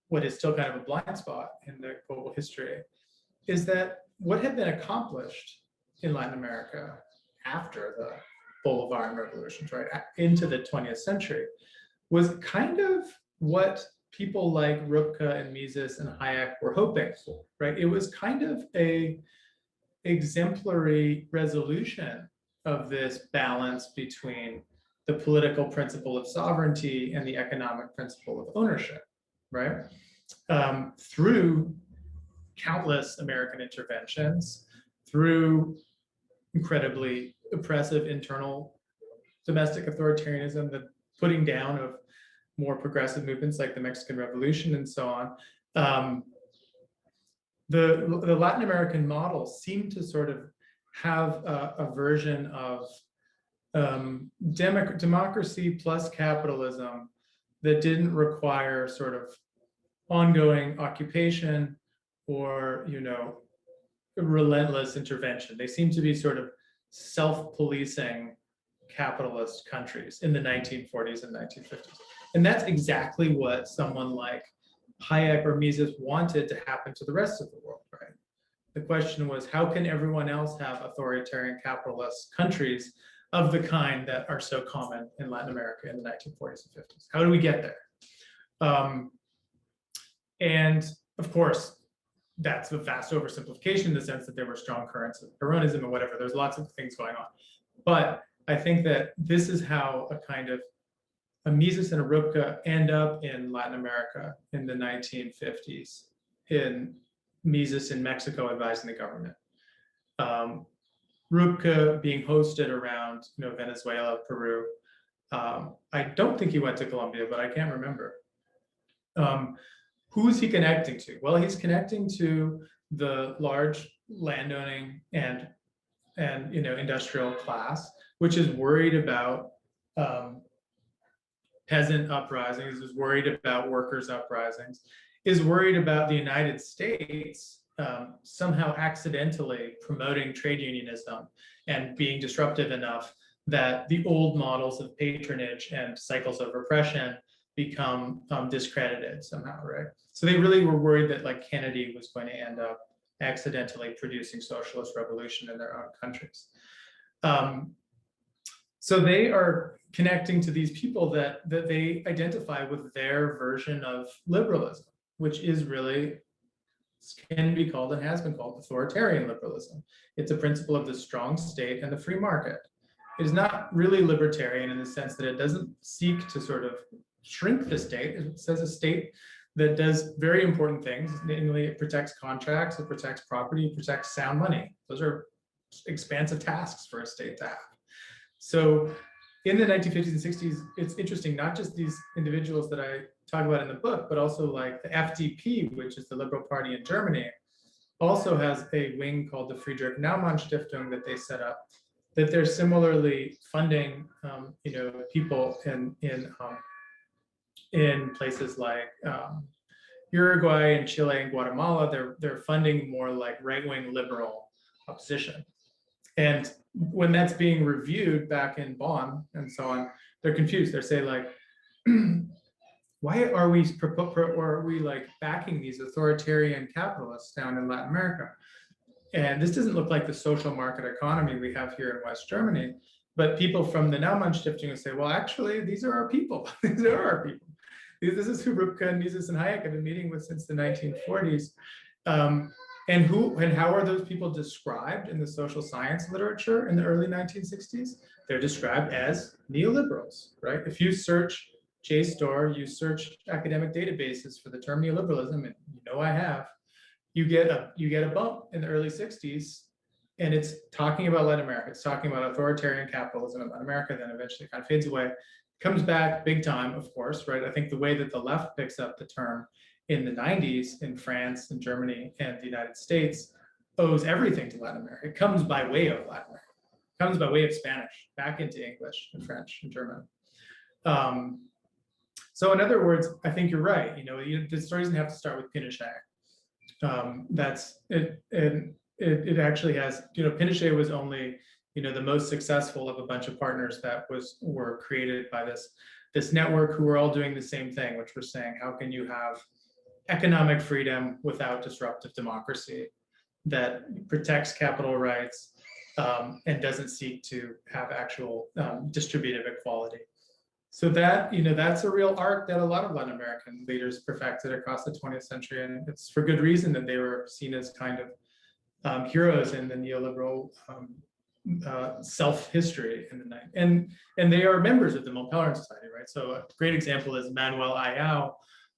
what is still kind of a blind spot in the global history, is that what had been accomplished in Latin America after the Bolivarian revolutions, right, into the 20th century, was kind of what people like Rupka and Mises and Hayek were hoping for, right? It was kind of a exemplary resolution of this balance between the political principle of sovereignty and the economic principle of ownership, right? Through countless American interventions, through incredibly oppressive internal domestic authoritarianism, the putting down of more progressive movements like the Mexican Revolution and so on. The Latin American model seemed to sort of have a version of democracy plus capitalism that didn't require sort of ongoing occupation or relentless intervention. They seem to be sort of self-policing capitalist countries in the 1940s and 1950s. And that's exactly what someone like Hayek or Mises wanted to happen to the rest of the world, right? The question was, how can everyone else have authoritarian capitalist countries of the kind that are so common in Latin America in the 1940s and 50s? How do we get there? And of course, that's a vast oversimplification in the sense that there were strong currents of Peronism and whatever. There's lots of things going on. But I think that this is how a kind of a Mises and a Rupka end up in Latin America in the 1950s, in Mises in Mexico advising the government. Rupka being hosted around Venezuela, Peru. I don't think he went to Colombia, but I can't remember. Who is he connecting to? Well, he's connecting to the large landowning and industrial class, which is worried about peasant uprisings, is worried about workers' uprisings, is worried about the United States somehow accidentally promoting trade unionism and being disruptive enough that the old models of patronage and cycles of repression become discredited somehow, right? So they really were worried that like Kennedy was going to end up accidentally producing socialist revolution in their own countries. So they are connecting to these people that they identify with their version of liberalism, which is really, can be called and has been called authoritarian liberalism. It's a principle of the strong state and the free market. It is not really libertarian in the sense that it doesn't seek to sort of shrink the state. It says a state that does very important things. Namely, it protects contracts, it protects property, it protects sound money. Those are expansive tasks for a state to have. So in the 1950s and 60s, it's interesting, not just these individuals that I talk about in the book, but also like the FDP, which is the Liberal Party in Germany, also has a wing called the Friedrich Naumann Stiftung that they set up, that they're similarly funding, people in places like Uruguay and Chile and Guatemala. They're funding more like right-wing liberal opposition. And when that's being reviewed back in Bonn and so on, they're confused. They're saying like, why are we like backing these authoritarian capitalists down in Latin America? And this doesn't look like the social market economy we have here in West Germany. But people from the Naumann Stiftung will say, well, actually, these are our people. These are our people. This is who Rupke and Mises and Hayek have been meeting with since the 1940s. And how are those people described in the social science literature in the early 1960s? They're described as neoliberals, right? If you search JSTOR, you search academic databases for the term neoliberalism, and I have, you get a bump in the early 60s, and it's talking about Latin America. It's talking about authoritarian capitalism in Latin America, then eventually kind of fades away. Comes back big time, of course, right? I think the way that the left picks up the term in the 90s in France and Germany and the United States owes everything to Latin America. It comes by way of Latin America. It comes by way of Spanish, back into English and French and German. So in other words, I think you're right. The story doesn't have to start with Pinochet. That's it. And it actually has, Pinochet was only, the most successful of a bunch of partners that were created by this network who were all doing the same thing, which was saying, how can you have economic freedom without disruptive democracy that protects capital rights and doesn't seek to have actual distributive equality. So that, that's a real art that a lot of Latin American leaders perfected across the 20th century. And it's for good reason that they were seen as kind of heroes in the neoliberal self-history in the night. And they are members of the Mulpellerin Society, right? So a great example is Manuel Ayau,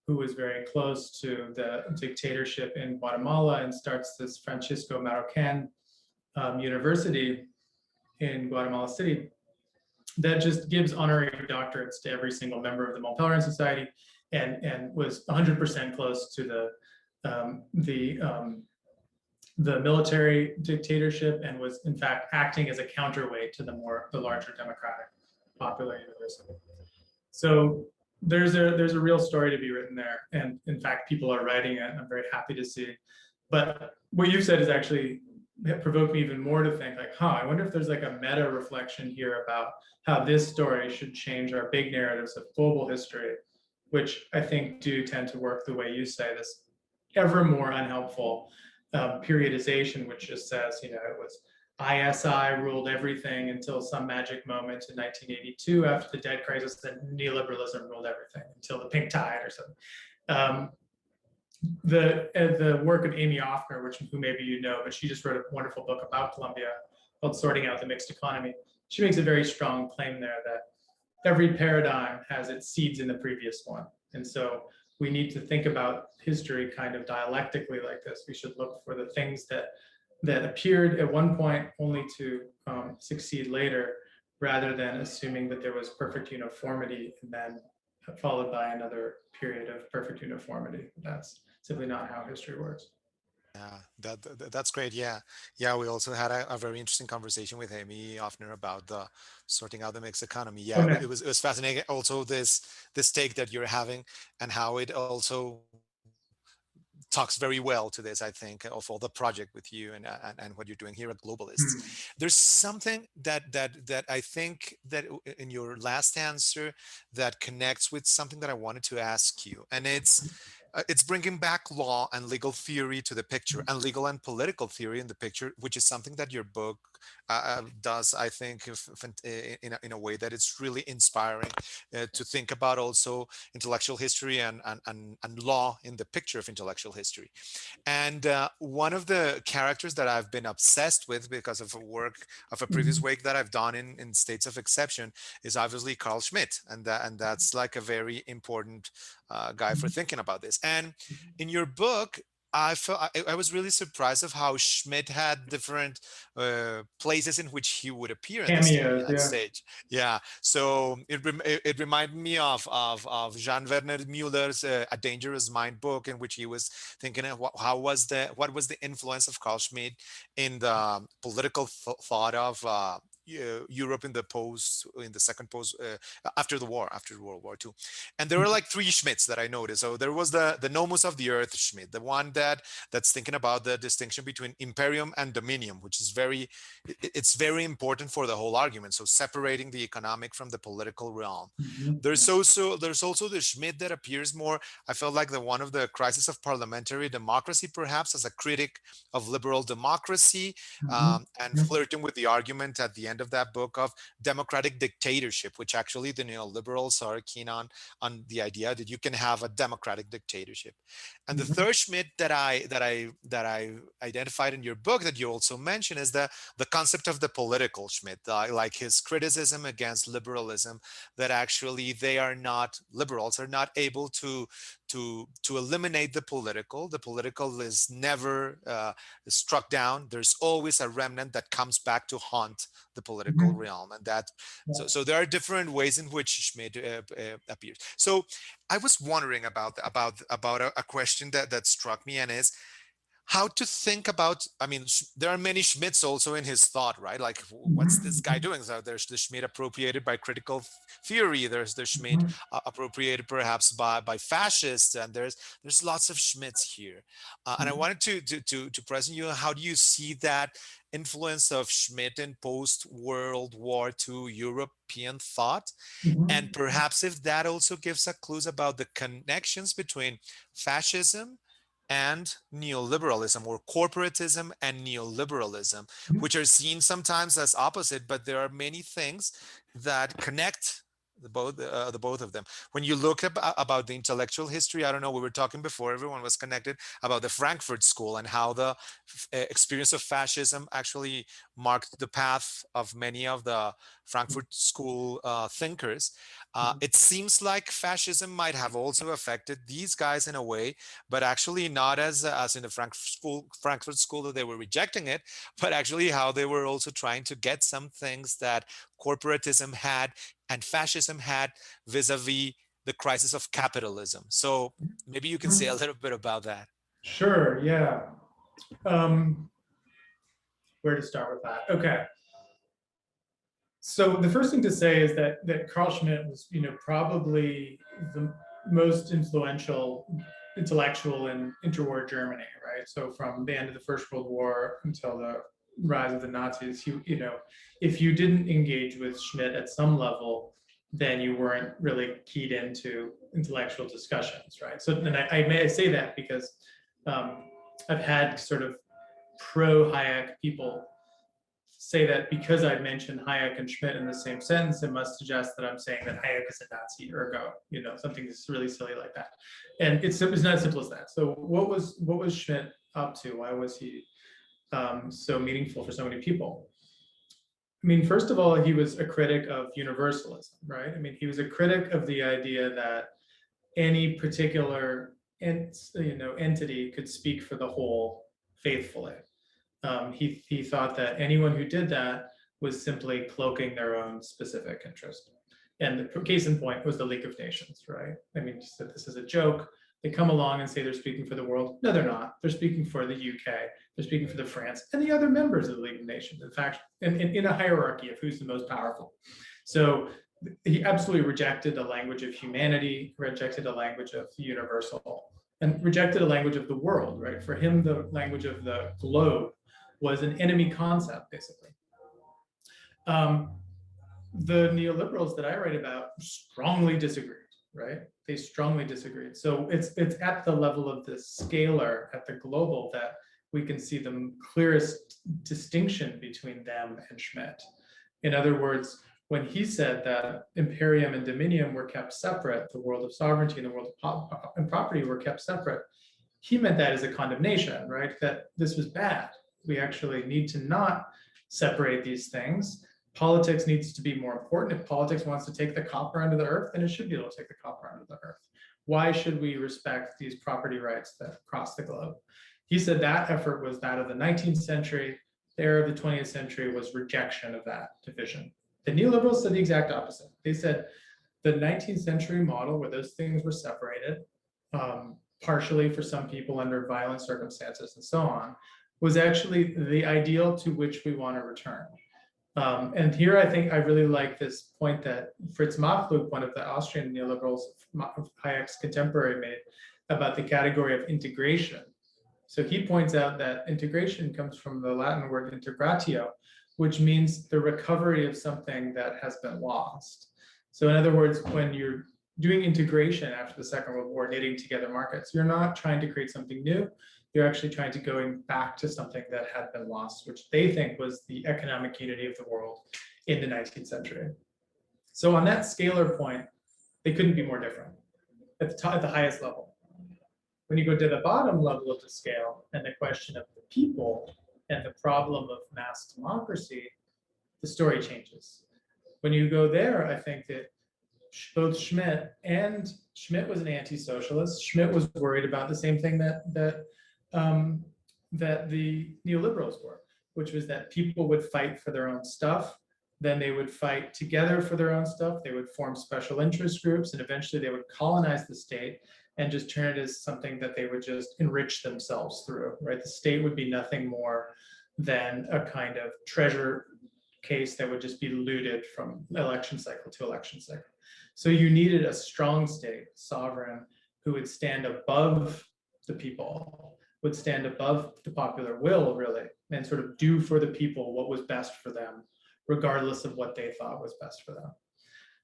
who was very close to the dictatorship in Guatemala and starts this Francisco Marroquin University in Guatemala City that just gives honorary doctorates to every single member of the Mulpellerin Society, and was 100% close to the military dictatorship, and was in fact acting as a counterweight to the larger democratic popular university. So there's a real story to be written there, and in fact people are writing it, and I'm very happy to see. But what you said is actually provoked me even more to think like, I wonder if there's like a meta reflection here about how this story should change our big narratives of global history, which I think do tend to work the way you say, this ever more unhelpful periodization, which just says, it was ISI ruled everything until some magic moment in 1982 after the debt crisis, then neoliberalism ruled everything until the pink tide or something. The work of Amy Offner, who maybe you know, but she just wrote a wonderful book about Colombia called Sorting Out the Mixed Economy. She makes a very strong claim there that every paradigm has its seeds in the previous one. And so we need to think about history kind of dialectically like this. We should look for the things that appeared at one point only to succeed later, rather than assuming that there was perfect uniformity and then followed by another period of perfect uniformity. That's simply not how history works. Yeah, that's great. Yeah, we also had a very interesting conversation with Amy Offner about the sorting out the mixed economy. Yeah, Okay. it was fascinating. Also, this take that you're having, and how it also talks very well to this, I think, of all the project with you and what you're doing here at Globalists. There's something that I think that in your last answer that connects with something that I wanted to ask you, and it's bringing back law and legal theory to the picture, and legal and political theory in the picture, which is something that your book does, I think, in a way that it's really inspiring to think about also intellectual history and law in the picture of intellectual history. And one of the characters that I've been obsessed with because of a previous work that I've done in States of Exception is obviously Carl Schmitt, and that's like a very important guy for thinking about this. And in your book, I was really surprised of how Schmidt had different places in which he would appear in the story Cameos, on yeah. stage. Yeah, so it reminded me of Jean Werner Müller's A Dangerous Mind book, in which he was thinking of what was the influence of Carl Schmitt in the political thought of Europe in the second post after World War II. And there were like three Schmidts that I noticed. So there was the Nomus of the Earth Schmidt, the one that's thinking about the distinction between imperium and dominium, which is it's very important for the whole argument. So separating the economic from the political realm. Mhm. There's also the Schmidt that appears more, I felt like, the one of the crisis of parliamentary democracy, perhaps, as a critic of liberal democracy, and Mhm. flirting with the argument at the end of that book of democratic dictatorship, which actually the neoliberals are keen on the idea that you can have a democratic dictatorship. And the Mhm. third Schmidt that I identified in your book, that you also mentioned, is the concept of the political Schmidt, like his criticism against liberalism, that actually they are not, liberals are not able to eliminate the political. The political is never struck down. There's always a remnant that comes back to haunt the political Mhm. realm, and that Yeah. so there are different ways in which Schmidt appears. So I was wondering about a question that struck me, and is how to think about, I mean, there are many Schmidts also in his thought, right? Like, what's this guy Mhm. doing? So there's the Schmidt appropriated by critical theory. There's the Schmidt Mhm. appropriated perhaps by fascists, and there's lots of Schmidts here. And I Mhm. wanted to present you, how do you see that influence of Schmidt in post-World War II European thought? And Mhm. perhaps if that also gives us clues about the connections between fascism and neoliberalism, or corporatism and neoliberalism, Mhm. which are seen sometimes as opposite, but there are many things that connect the both of them. When you look about the intellectual history, I don't know, we were talking before, everyone was connected about the Frankfurt School and how the experience of fascism actually marked the path of many of the Frankfurt School thinkers. It seems like fascism might have also affected these guys in a way, but actually not as in the Frankfurt School that they were rejecting it, but actually how they were also trying to get some things that corporatism had and fascism had, vis-a-vis the crisis of capitalism. So maybe you can say a Mhm. little bit about that. Sure, yeah. Um, where to start with that? Okay. So the first thing to say is that Carl Schmitt was, probably the most influential intellectual in interwar Germany, right? So from the end of the First World War until the rise of the Nazis, if you didn't engage with Schmitt at some level, then you weren't really keyed into intellectual discussions, right? So, and I may say that because I've had sort of pro Hayek people say that because I mentioned Hayek and Schmitt in the same sentence, it must suggest that I'm saying that Hayek is a Nazi, ergo, something that's really silly like that. And it's not as simple as that. So what was Schmitt up to? Why was he so meaningful for so many people? I mean, first of all, he was a critic of universalism, right? I mean, he was a critic of the idea that any particular entity could speak for the whole faithfully. He thought that anyone who did that was simply cloaking their own specific interest. And the case in point was the League of Nations, right? I mean, just that this is a joke. They come along and say they're speaking for the world. No, they're not. They're speaking for the UK. They're speaking for the France and the other members of the League of Nations. In fact, in a hierarchy of who's the most powerful. So he absolutely rejected the language of humanity, rejected a language of the universal, and rejected a language of the world, right? For him, the language of the globe was an enemy concept, basically. The neoliberals that I write about strongly disagreed, right? They strongly disagreed. So it's at the level of the scalar, at the global, that we can see the clearest distinction between them and Schmitt. In other words, when he said that imperium and dominium were kept separate, the world of sovereignty and the world of property were kept separate, he meant that as a condemnation, right? That this was bad. We actually need to not separate these things. Politics needs to be more important. If politics wants to take the copper under the earth, then it should be able to take the copper under the earth. why should we respect these property rights that cross the globe? He said that effort was that of the 19th century. The era of the 20th century was rejection of that division. The neoliberals said the exact opposite. They said the 19th century model, where those things were separated, partially for some people under violent circumstances and so on, was actually the ideal to which we want to return. And here I think I really like this point that Fritz Machlug, one of the Austrian neoliberals, Hayek's contemporary, made about the category of integration. So he points out that integration comes from the Latin word integratio, which means the recovery of something that has been lost. So in other words, when you're doing integration after the Second World War, knitting together markets, you're not trying to create something new. You're actually trying to going back to something that had been lost, which they think was the economic unity of the world in the 19th century. So on that scalar point, they couldn't be more different at the top, at the highest level. When you go to the bottom level of the scale and the question of the people and the problem of mass democracy, the story changes. When you go there, I think that both Schmidt was an anti-socialist. Schmidt was worried about the same thing that the neoliberals were, which was that people would fight for their own stuff, then they would fight together for their own stuff, they would form special interest groups, and eventually they would colonize the state and just turn it as something that they would just enrich themselves through, right? The state would be nothing more than a kind of treasure case that would just be looted from election cycle to election cycle. So you needed a strong state, sovereign, who would stand above the people, would stand above the popular will, really, and sort of do for the people what was best for them, regardless of what they thought was best for them.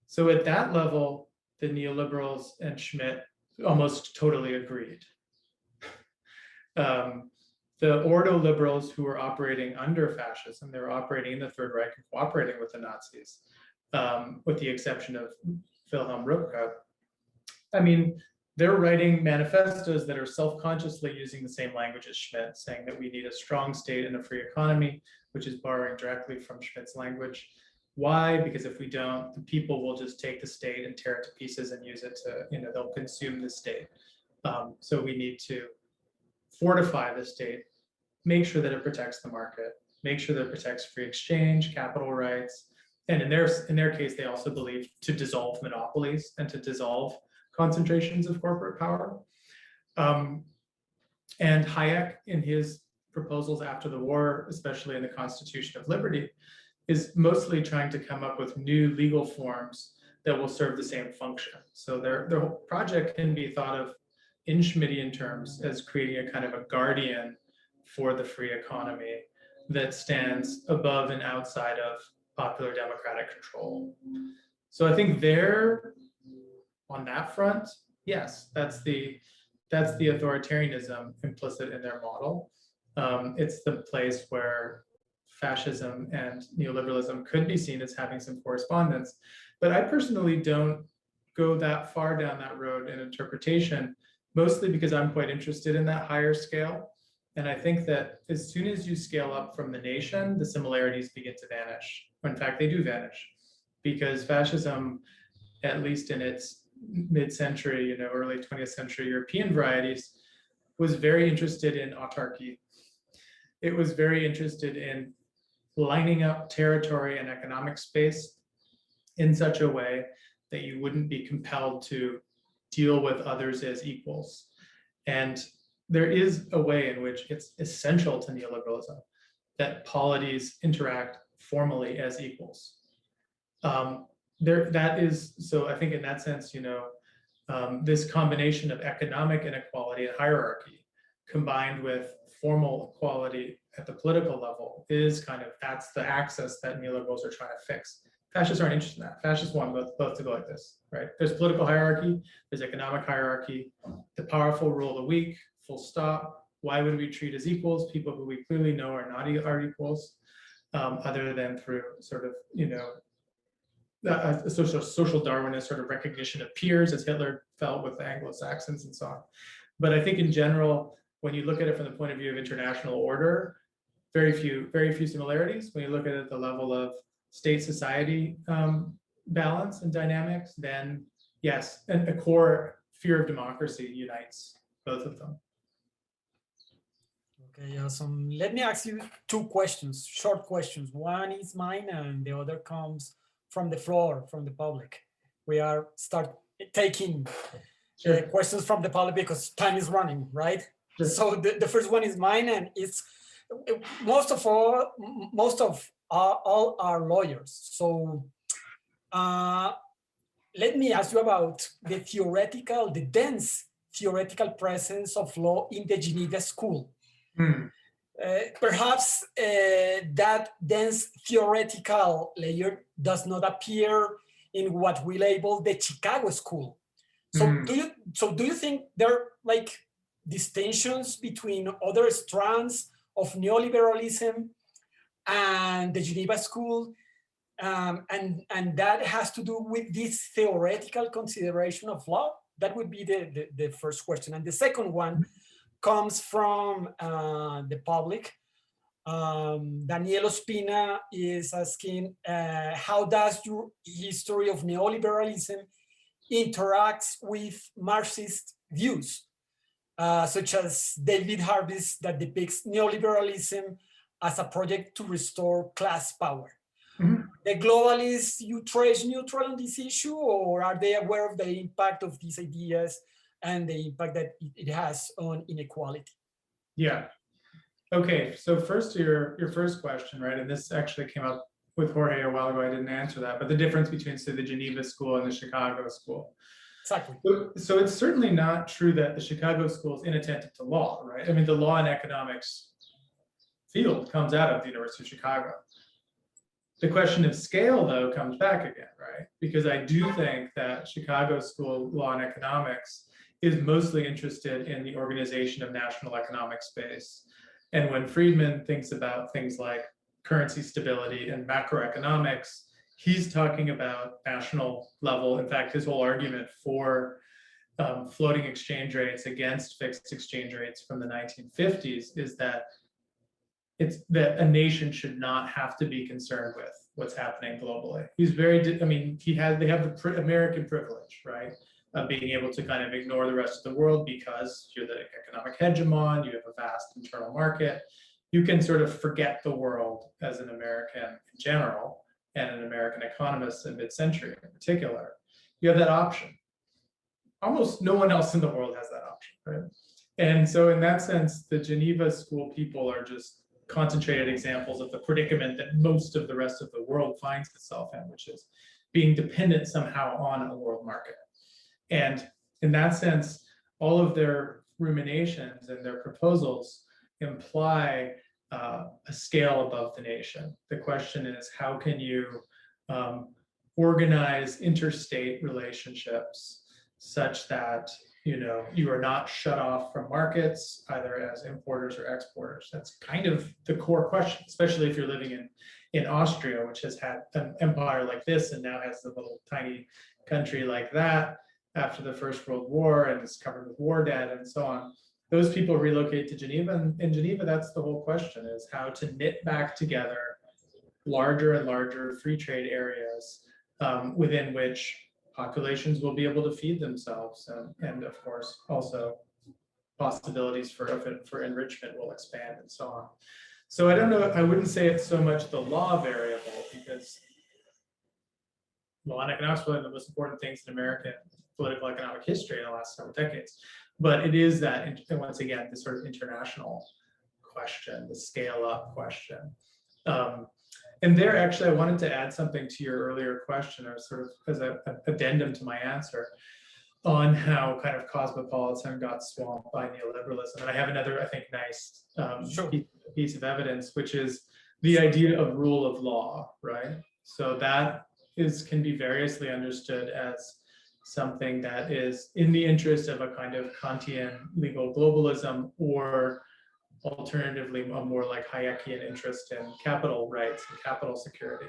So at that level, the neoliberals and Schmidt almost totally agreed. The Ordo liberals who were operating under fascism, they were operating in the Third Reich and cooperating with the Nazis, with the exception of Wilhelm Röpke. I mean, they're writing manifestos that are self-consciously using the same language as Schmidt, saying that we need a strong state and a free economy, which is borrowing directly from Schmidt's language. Why? Because if we don't, the people will just take the state and tear it to pieces and use it to, they'll consume the state. So we need to fortify the state, make sure that it protects the market, make sure that it protects free exchange, capital rights. And in their case, they also believe to dissolve monopolies and to dissolve concentrations of corporate power. And Hayek, in his proposals after the war, especially in the Constitution of Liberty, is mostly trying to come up with new legal forms that will serve the same function. So their whole project can be thought of in Schmittian terms as creating a kind of a guardian for the free economy that stands above and outside of popular democratic control. So I think there, on that front, yes, that's the authoritarianism implicit in their model. It's the place where fascism and neoliberalism could be seen as having some correspondence. But I personally don't go that far down that road in interpretation, mostly because I'm quite interested in that higher scale. And I think that as soon as you scale up from the nation, the similarities begin to vanish. In fact, they do vanish, because fascism, at least in its mid-century, early 20th century European varieties, was very interested in autarky. It was very interested in lining up territory and economic space in such a way that you wouldn't be compelled to deal with others as equals. And there is a way in which it's essential to neoliberalism that polities interact formally as equals. That is, so I think in that sense, this combination of economic inequality and hierarchy combined with formal equality at the political level is that's the axis that neoliberals are trying to fix. Fascists aren't interested in that. Fascists want both to go like this, right? There's political hierarchy, there's economic hierarchy, the powerful rule the weak, full stop. Why would we treat as equals people who we clearly know are not our equals, other than through sort of, a social Darwinist sort of recognition of peers, as Hitler felt with the Anglo-Saxons and so on. But I think in general, when you look at it from the point of view of international order, very few similarities. When you look at it at the level of state-society balance and dynamics, then yes, and a core fear of democracy unites both of them. Okay, awesome. Let me ask you two questions, short questions. One is mine and the other comes from the floor, from the public. We are start taking questions from the public because time is running, right? Sure. So the first one is mine, and it's most of all are lawyers. So let me ask you about the dense theoretical presence of law in the Geneva School. Perhaps that dense theoretical layer does not appear in what we label the Chicago School. So do you think there are like distinctions between other strands of neoliberalism and the Geneva School, and that has to do with this theoretical consideration of law? That would be the first question. And the second one comes from the public. Daniel Ospina is asking, how does your history of neoliberalism interacts with Marxist views, such as David Harvey's that depicts neoliberalism as a project to restore class power? Mm-hmm. The globalists, you trace neutral on this issue, or are they aware of the impact of these ideas and the impact that it has on inequality? Yeah. Okay, so first to your first question, right? And this actually came up with Jorge a while ago. I didn't answer that, but the difference between, say, the Geneva School and the Chicago School. Exactly. So it's certainly not true that the Chicago School is inattentive to law, right? I mean, the law and economics field comes out of the University of Chicago. The question of scale, though, comes back again, right? Because I do think that Chicago School of Law and Economics is mostly interested in the organization of national economic space. And when Friedman thinks about things like currency stability and macroeconomics, he's talking about national level. In fact, his whole argument for floating exchange rates against fixed exchange rates from the 1950s is that a nation should not have to be concerned with what's happening globally. He's very, I mean, they have the American privilege, right? Of being able to kind of ignore the rest of the world because you're the economic hegemon, you have a vast internal market. You can sort of forget the world as an American in general and an American economist in mid-century in particular. You have that option. Almost no one else in the world has that option, right? And so in that sense, the Geneva School people are just concentrated examples of the predicament that most of the rest of the world finds itself in, which is being dependent somehow on a world market. And in that sense, all of their ruminations and their proposals imply a scale above the nation. The question is, how can you organize interstate relationships such that you are not shut off from markets, either as importers or exporters? That's kind of the core question, especially if you're living in Austria, which has had an empire like this and now has a little tiny country like that after the First World War and is covered with war debt and so on. Those people relocate to Geneva, and in Geneva, that's the whole question, is how to knit back together larger and larger free trade areas within which populations will be able to feed themselves, and of course, also possibilities for enrichment will expand and so on. So I don't know, I wouldn't say it's so much the law variable, because law and economics are one of the most important things in American political economic history in the last several decades. But it is that, and once again, the sort of international question, the scale up question. And there, actually, I wanted to add something to your earlier question, or sort of as an addendum to my answer, on how kind of cosmopolitan got swamped by neoliberalism. And I have another, I think, nice piece of evidence, which is the idea of rule of law, right? So that can be variously understood as something that is in the interest of a kind of Kantian legal globalism, or alternatively, a more like Hayekian interest in capital rights and capital security.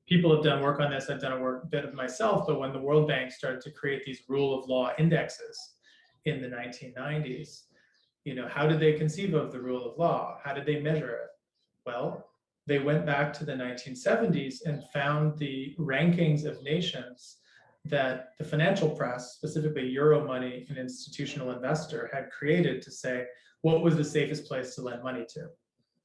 People have done work on this. I've done a bit of myself, but when the World Bank started to create these rule of law indexes in the 1990s, how did they conceive of the rule of law? How did they measure it? Well, they went back to the 1970s and found the rankings of nations that the financial press, specifically Euromoney, an institutional investor, had created to say what was the safest place to lend money to.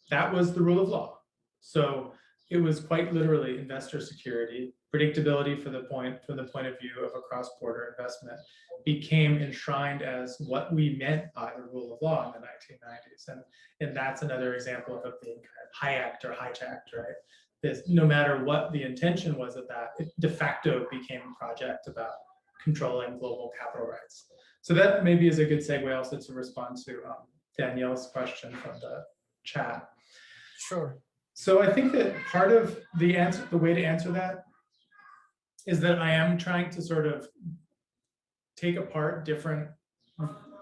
That was the rule of law. So it was quite literally investor security, predictability from the point of view of a cross-border investment became enshrined as what we meant by the rule of law in the 1990s. And that's another example of it being kind of hijacked or hijacked, right? This, no matter what the intention was of that, it de facto became a project about controlling global capital rights. So that maybe is a good segue also to respond to Danielle's question from the chat. Sure. So I think that part of the way to answer that is that I am trying to sort of take apart different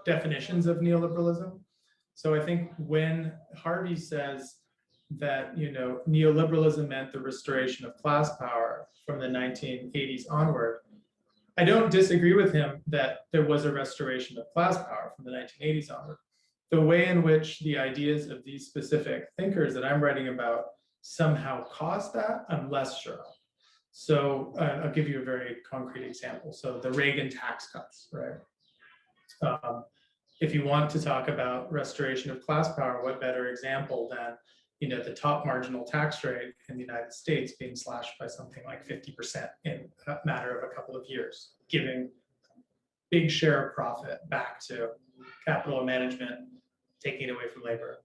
definitions of neoliberalism. So I think when Harvey says that, you know, neoliberalism meant the restoration of class power from the 1980s onward, I don't disagree with him that there was a restoration of class power from the 1980s onward. The way in which the ideas of these specific thinkers that I'm writing about somehow caused that, I'm less sure of. So I'll give you a very concrete example. So the Reagan tax cuts, right? If you want to talk about restoration of class power, what better example than, you know, the top marginal tax rate in the United States being slashed by something like 50% in a matter of a couple of years, giving big share of profit back to capital management, taking it away from labor.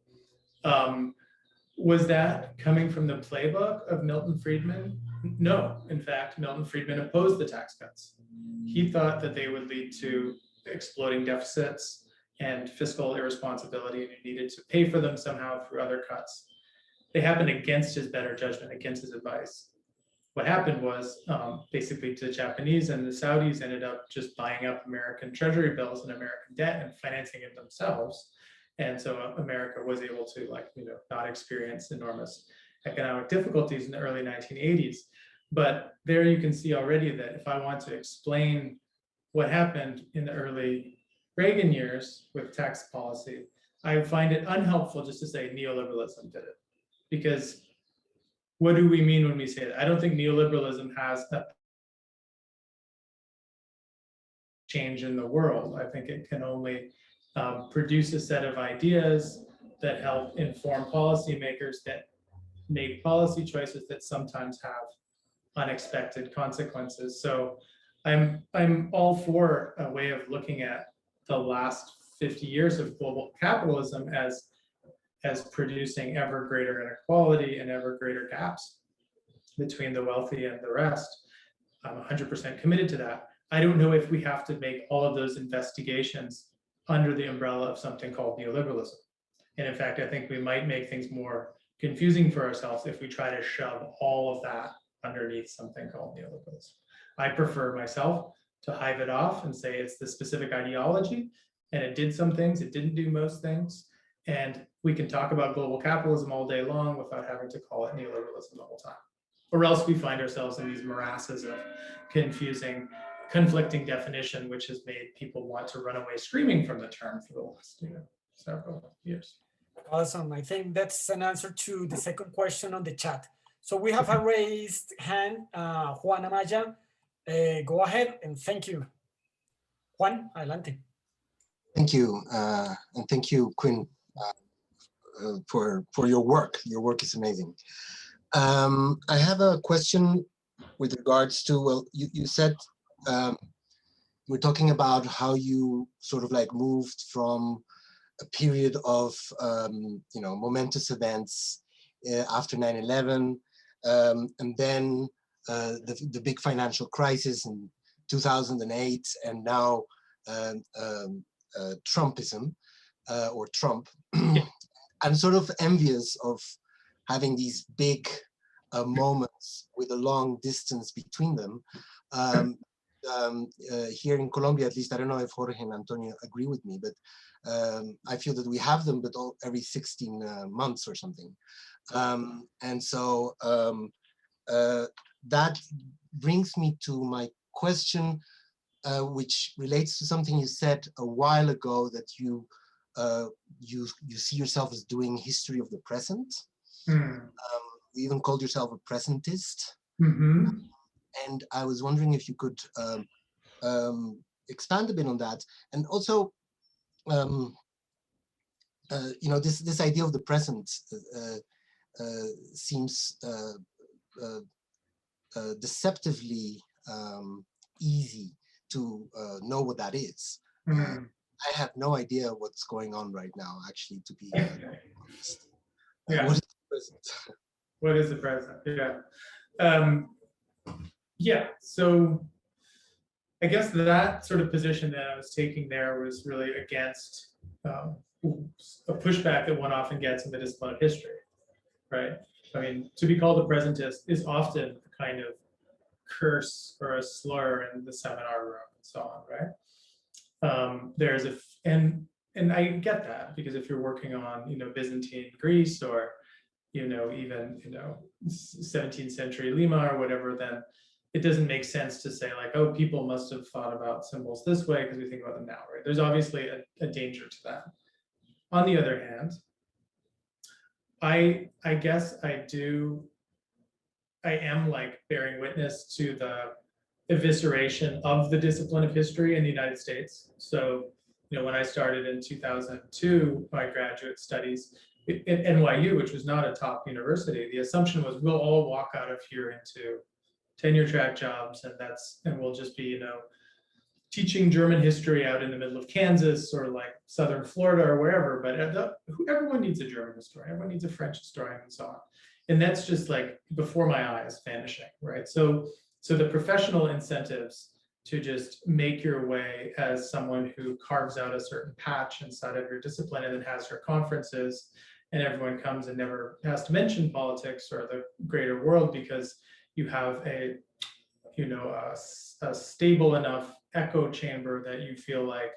Was that coming from the playbook of Milton Friedman? No, in fact, Milton Friedman opposed the tax cuts. He thought that they would lead to exploding deficits and fiscal irresponsibility, and he needed to pay for them somehow through other cuts. They happened against his better judgment, against his advice. What happened was basically the Japanese and the Saudis ended up just buying up American treasury bills and American debt and financing it themselves. And so America was able to, like, you know, not experience enormous economic difficulties in the early 1980s. But there you can see already that if I want to explain what happened in the early Reagan years with tax policy, I find it unhelpful just to say neoliberalism did it. Because what do we mean when we say that? I don't think neoliberalism has a change in the world. I think it can only produce a set of ideas that help inform policymakers that make policy choices that sometimes have unexpected consequences. So I'm all for a way of looking at the last 50 years of global capitalism as producing ever greater inequality and ever greater gaps between the wealthy and the rest. I'm 100% committed to that. I don't know if we have to make all of those investigations under the umbrella of something called neoliberalism. And in fact, I think we might make things more confusing for ourselves if we try to shove all of that underneath something called neoliberalism. I prefer myself to hive it off and say it's the specific ideology, and it did some things, it didn't do most things. And we can talk about global capitalism all day long without having to call it neoliberalism the whole time. Or else we find ourselves in these morasses of conflicting definition, which has made people want to run away screaming from the term for the last several years. Awesome. I think that's an answer to the second question on the chat. So we have a raised hand, Juan Amaya. Go ahead and thank you. Juan, adelante. Thank you, and thank you, Quinn, for your work. Your work is amazing. I have a question with regards to, well, you said we're talking about how you sort of like moved from a period of momentous events after 9/11, and then the big financial crisis in 2008, and now Trumpism or Trump. I'm sort of envious of having these big moments with a long distance between them. Here in Colombia, at least, I don't know if Jorge and Antonio agree with me, but I feel that we have them, but every 16 months or something. And so that brings me to my question, which relates to something you said a while ago, that you see yourself as doing history of the present. You even called yourself a presentist. And I was wondering if you could expand a bit on that. And also, this idea of the present seems deceptively easy to know what that is. I have no idea what's going on right now, actually, to be honest. Yeah. What is the present? What is the present? Yeah. Yeah. So I guess that sort of position that I was taking there was really against a pushback that one often gets in the discipline of history, right? I mean, to be called a presentist is often a kind of curse or a slur in the seminar room and so on, right? And I get that, because if you're working on, Byzantine Greece, or, even, 17th century Lima or whatever, then it doesn't make sense to say like, oh, people must have thought about symbols this way because we think about them now, right? There's obviously a danger to that. On the other hand, I guess I am like bearing witness to the evisceration of the discipline of history in the United States. So, when I started in 2002, my graduate studies at NYU, which was not a top university, the assumption was we'll all walk out of here into tenure track jobs, and we'll just be, teaching German history out in the middle of Kansas or like Southern Florida or wherever, but everyone needs a German historian, everyone needs a French historian, and so on. And that's just like before my eyes vanishing, right? So the professional incentives to just make your way as someone who carves out a certain patch inside of your discipline and then has your conferences, and everyone comes and never has to mention politics or the greater world because you have a stable enough echo chamber that you feel like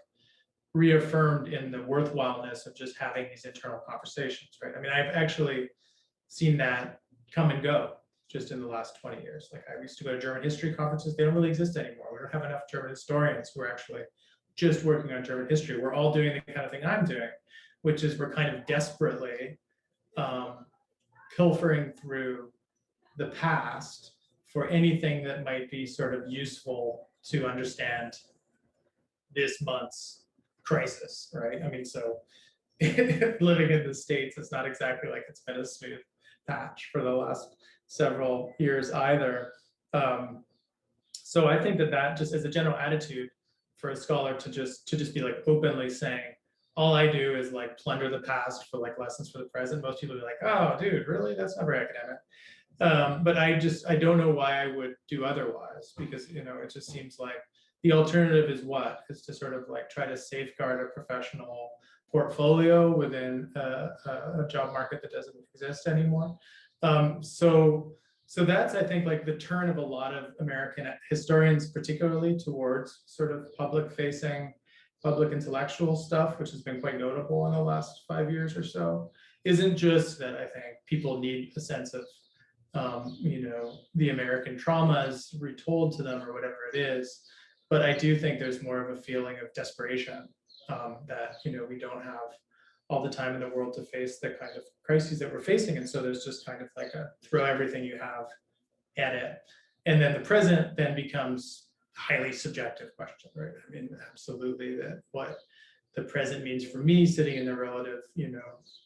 reaffirmed in the worthwhileness of just having these internal conversations, right? I mean, I've actually seen that come and go just in the last 20 years. Like, I used to go to German history conferences. They don't really exist anymore. We don't have enough German historians who are actually just working on German history. We're all doing the kind of thing I'm doing, which is we're kind of desperately pilfering through the past for anything that might be sort of useful to understand this month's crisis, right? I mean, so living in the States, it's not exactly like it's been a smooth patch for the last several years either. So I think that just as a general attitude for a scholar to just be like openly saying, all I do is like plunder the past for like lessons for the present. Most people be like, oh, dude, really? That's not very academic. But I don't know why I would do otherwise, because, it just seems like the alternative is what? Is to sort of like try to safeguard a professional portfolio within a job market that doesn't exist anymore. So that's, I think, like the turn of a lot of American historians, particularly towards sort of public-facing, public intellectual stuff, which has been quite notable in the last 5 years or so. Isn't just that I think people need a sense of the American traumas retold to them or whatever it is. But I do think there's more of a feeling of desperation that, we don't have all the time in the world to face the kind of crises that we're facing. And so there's just kind of like a throw everything you have at it. And then the present then becomes a highly subjective question, right? I mean, absolutely, that what the present means for me sitting in the relative,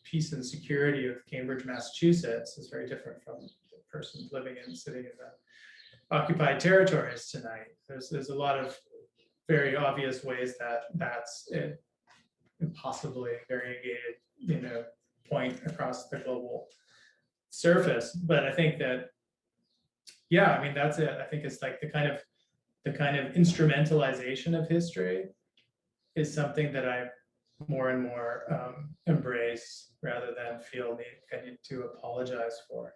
peace and security of Cambridge, Massachusetts is very different from the person living and sitting in the occupied territories tonight. There's a lot of very obvious ways that that's an impossibly variegated, point across the global surface. But I think that, yeah, I mean, that's it. I think it's like the kind of instrumentalization of history is something that I more and more embrace rather than feel I need to apologize for.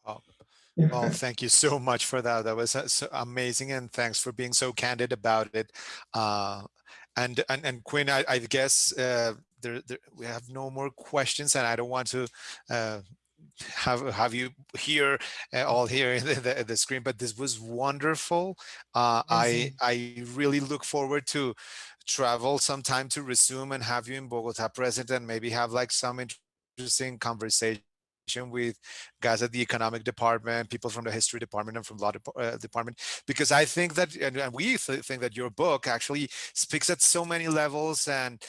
Wow. Well, thank you so much for that. That was so amazing, and thanks for being so candid about it. And Quinn, I guess we have no more questions, and I don't want to have you here all here in the screen, but this was wonderful. I really look forward to travel sometime to resume and have you in Bogota present, and maybe have like some interesting conversation with guys at the economic department, people from the history department and from law department, because I think that, and we think that your book actually speaks at so many levels, and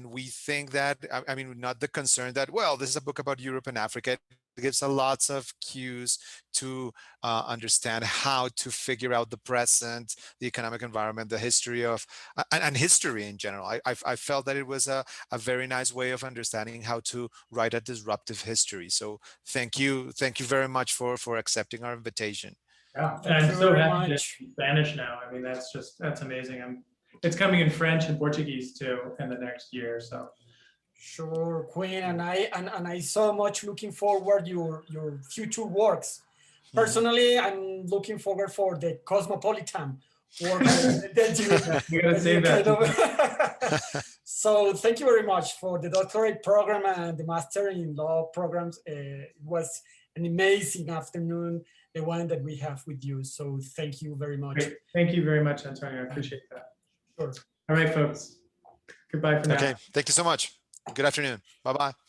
we think that, I mean, not the concern that, well, this is a book about Europe and Africa. It gives a lots of cues to understand how to figure out the present, the economic environment, the history of, and history in general. I felt that it was a very nice way of understanding how to write a disruptive history. So thank you very much for accepting our invitation. Yeah, and I'm so happy to speak Spanish now. I mean, that's amazing. It's coming in French and Portuguese too in the next year. So sure, Quinn, and I so much looking forward your future works. Personally, I'm looking forward for the cosmopolitan work that you gotta save that. So thank you very much for the doctorate program and the master in law programs. It was an amazing afternoon, the one that we have with you. So thank you very much. Great. Thank you very much, Antonio. I appreciate that. Sure. All right, folks. Goodbye for now. Okay. Thank you so much. Good afternoon. Bye-bye.